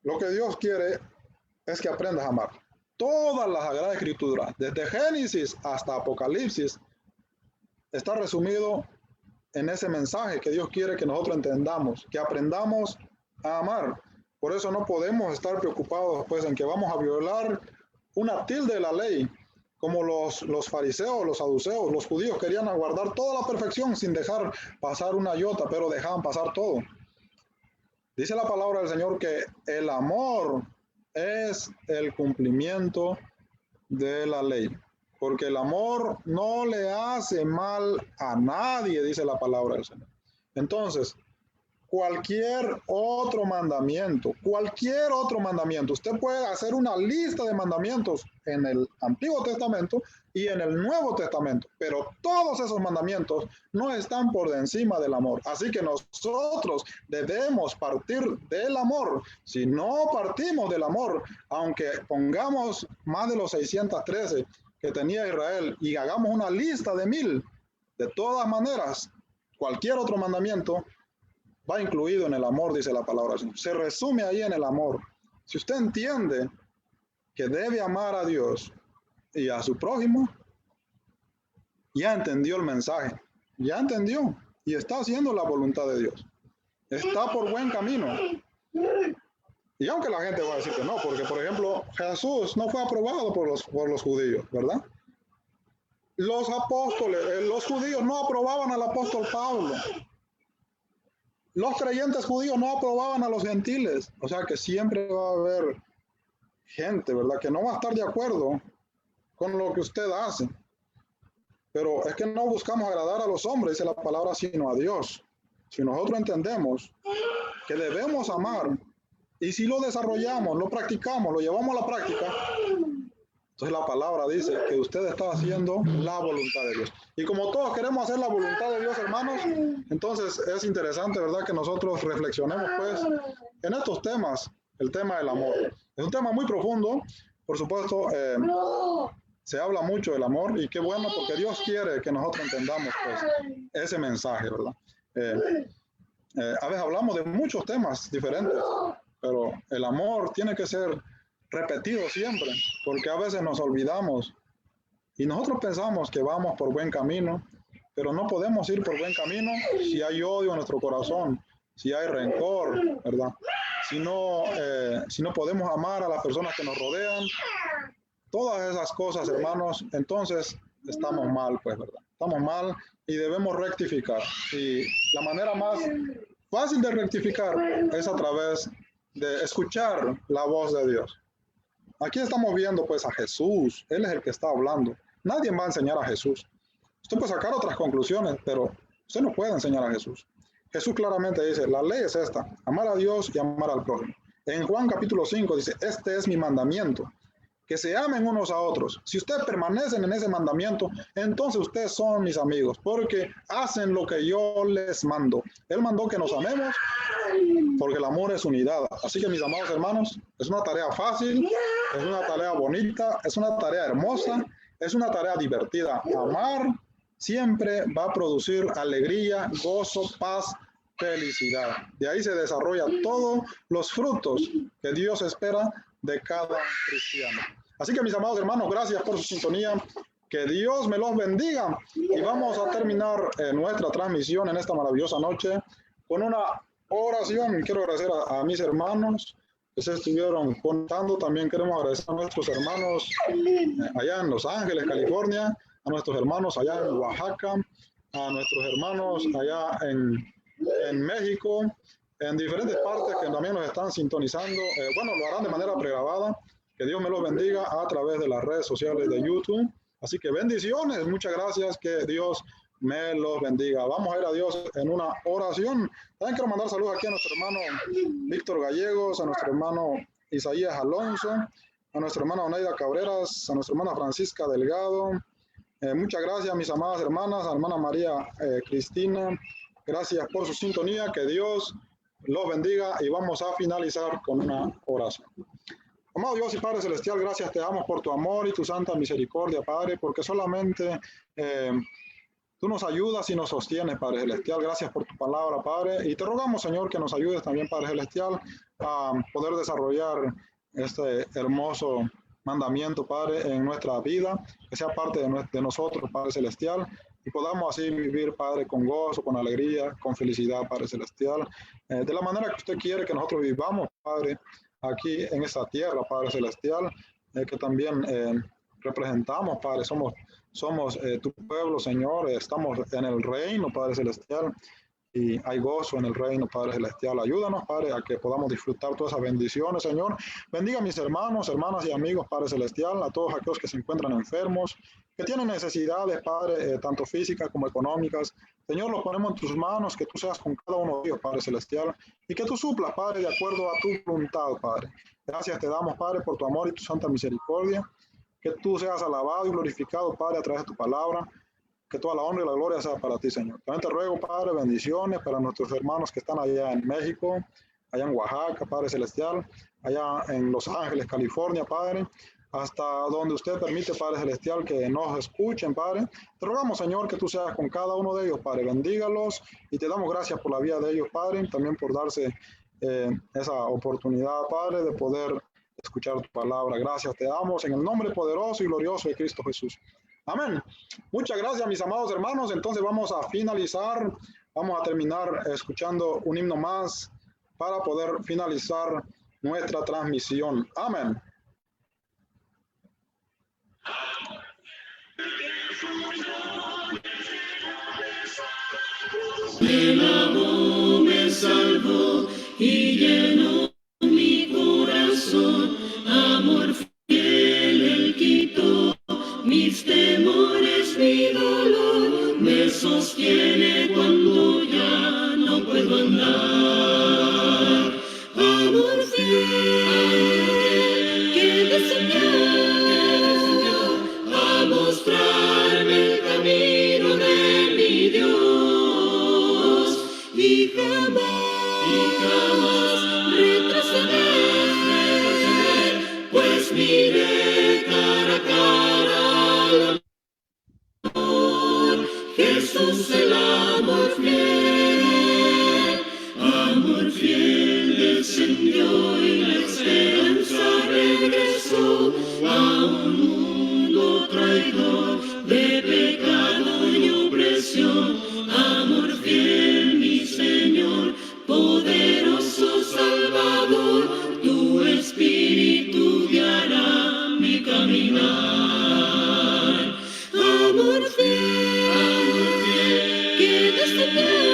Lo que Dios quiere es que aprendas a amar. Toda la Sagrada Escritura, desde Génesis hasta Apocalipsis, está resumido en ese mensaje que Dios quiere que nosotros entendamos, que aprendamos a amar. Por eso no podemos estar preocupados pues, en que vamos a violar una tilde de la ley, como los fariseos, los saduceos, los judíos querían guardar toda la perfección sin dejar pasar una iota, pero dejaban pasar todo. Dice la palabra del Señor que el amor es el cumplimiento de la ley. Porque el amor no le hace mal a nadie, dice la palabra del Señor. Entonces, cualquier otro mandamiento, usted puede hacer una lista de mandamientos en el Antiguo Testamento y en el Nuevo Testamento, pero todos esos mandamientos no están por encima del amor. Así que nosotros debemos partir del amor. Si no partimos del amor, aunque pongamos más de los 613 que tenía Israel y hagamos una lista de 1000, de todas maneras, cualquier otro mandamiento va incluido en el amor, dice la palabra. Se resume ahí en el amor. Si usted entiende que debe amar a Dios y a su prójimo, ya entendió el mensaje, ya entendió y está haciendo la voluntad de Dios. Está por buen camino. Y aunque la gente va a decir que no, porque por ejemplo, Jesús no fue aprobado por los judíos, ¿verdad? Los apóstoles, los judíos no aprobaban al apóstol Pablo. Los creyentes judíos no aprobaban a los gentiles. O sea que siempre va a haber gente, ¿verdad?, que no va a estar de acuerdo con lo que usted hace. Pero es que no buscamos agradar a los hombres, dice la palabra, sino a Dios. Si nosotros entendemos que debemos amar, y si lo desarrollamos, lo practicamos, lo llevamos a la práctica, entonces la palabra dice que usted está haciendo la voluntad de Dios. Y como todos queremos hacer la voluntad de Dios, hermanos, entonces es interesante, ¿verdad?, que nosotros reflexionemos pues en estos temas, el tema del amor. Es un tema muy profundo, por supuesto, se habla mucho del amor y qué bueno porque Dios quiere que nosotros entendamos pues ese mensaje, ¿verdad? A veces hablamos de muchos temas diferentes, pero el amor tiene que ser repetido siempre, porque a veces nos olvidamos y nosotros pensamos que vamos por buen camino, pero no podemos ir por buen camino si hay odio en nuestro corazón, si hay rencor, ¿verdad? Si no podemos amar a las personas que nos rodean, todas esas cosas, hermanos, entonces estamos mal, pues, ¿verdad? Estamos mal y debemos rectificar. Y la manera más fácil de rectificar es a través de escuchar la voz de Dios. Aquí estamos viendo pues a Jesús, Él es el que está hablando. Nadie va a enseñar a Jesús. Usted puede sacar otras conclusiones, pero usted no puede enseñar a Jesús. Jesús claramente dice, la ley es esta, amar a Dios y amar al prójimo. En Juan capítulo 5 dice, este es mi mandamiento, que se amen unos a otros. Si ustedes permanecen en ese mandamiento, entonces ustedes son mis amigos, porque hacen lo que yo les mando. Él mandó que nos amemos, porque el amor es unidad. Así que mis amados hermanos, es una tarea fácil, es una tarea bonita, es una tarea hermosa, es una tarea divertida. Amar siempre va a producir alegría, gozo, paz, felicidad. De ahí se desarrollan todos los frutos que Dios espera de cada cristiano. Así que mis amados hermanos, gracias por su sintonía. Que Dios me los bendiga. Y vamos a terminar nuestra transmisión en esta maravillosa noche con una oración. Quiero agradecer a mis hermanos que se estuvieron contando. También queremos agradecer a nuestros hermanos allá en Los Ángeles, California, a nuestros hermanos allá en Oaxaca, a nuestros hermanos allá en México, en diferentes partes que también nos están sintonizando. Bueno, lo harán de manera pregrabada. Que Dios me los bendiga a través de las redes sociales de YouTube. Así que bendiciones, muchas gracias, que Dios me los bendiga. Vamos a ir a Dios en una oración. También quiero mandar saludos aquí a nuestro hermano Víctor Gallegos, a nuestro hermano Isaías Alonso, a nuestra hermana Oneida Cabreras, a nuestra hermana Francisca Delgado. Muchas gracias, mis amadas hermanas, a hermana María Cristina. Gracias por su sintonía, que Dios los bendiga y vamos a finalizar con una oración. Amado Dios y Padre Celestial, gracias te damos por tu amor y tu santa misericordia, Padre, porque solamente tú nos ayudas y nos sostienes, Padre Celestial. Gracias por tu palabra, Padre, y te rogamos, Señor, que nos ayudes también, Padre Celestial, a poder desarrollar este hermoso mandamiento, Padre, en nuestra vida, que sea parte de nosotros, Padre Celestial, y podamos así vivir, Padre, con gozo, con alegría, con felicidad, Padre Celestial, de la manera que usted quiere que nosotros vivamos, Padre, aquí en esta tierra, Padre Celestial, que también representamos, Padre, somos tu pueblo, Señor, estamos en el reino, Padre Celestial, y hay gozo en el reino, Padre Celestial. Ayúdanos, Padre, a que podamos disfrutar todas esas bendiciones, Señor. Bendiga a mis hermanos, hermanas y amigos, Padre Celestial, a todos aquellos que se encuentran enfermos, que tienen necesidades, Padre, tanto físicas como económicas. Señor, los ponemos en tus manos, que tú seas con cada uno de ellos, Padre Celestial, y que tú suplas, Padre, de acuerdo a tu voluntad, Padre. Gracias te damos, Padre, por tu amor y tu santa misericordia. Que tú seas alabado y glorificado, Padre, a través de tu palabra. Que toda la honra y la gloria sea para ti, Señor. También te ruego, Padre, bendiciones para nuestros hermanos que están allá en México, allá en Oaxaca, Padre Celestial, allá en Los Ángeles, California, Padre, hasta donde usted permite, Padre Celestial, que nos escuchen, Padre. Te rogamos, Señor, que tú seas con cada uno de ellos, Padre. Bendígalos y te damos gracias por la vida de ellos, Padre, también por darse esa oportunidad, Padre, de poder escuchar tu palabra. Gracias te damos en el nombre poderoso y glorioso de Cristo Jesús. Amén. Muchas gracias, mis amados hermanos. Entonces vamos a finalizar, vamos a terminar escuchando un himno más para poder finalizar nuestra transmisión. Amén. Me lavó, me salvó y llenó mi corazón. Amor fiel, Él quitó mis temores, mi dolor. Me sostiene cuando ya no puedo andar. Amor fiel, que descendió a mostrarme el camino de mi Dios. Y jamás retroceder, pues miré cara a cara al amor. Jesús el amor fiel descendió y la esperanza regresó a un mundo traidor de pecado y opresión. Amor fiel, mi Señor, poderoso Salvador, tu Espíritu guiará mi caminar. Amor fiel, que descendió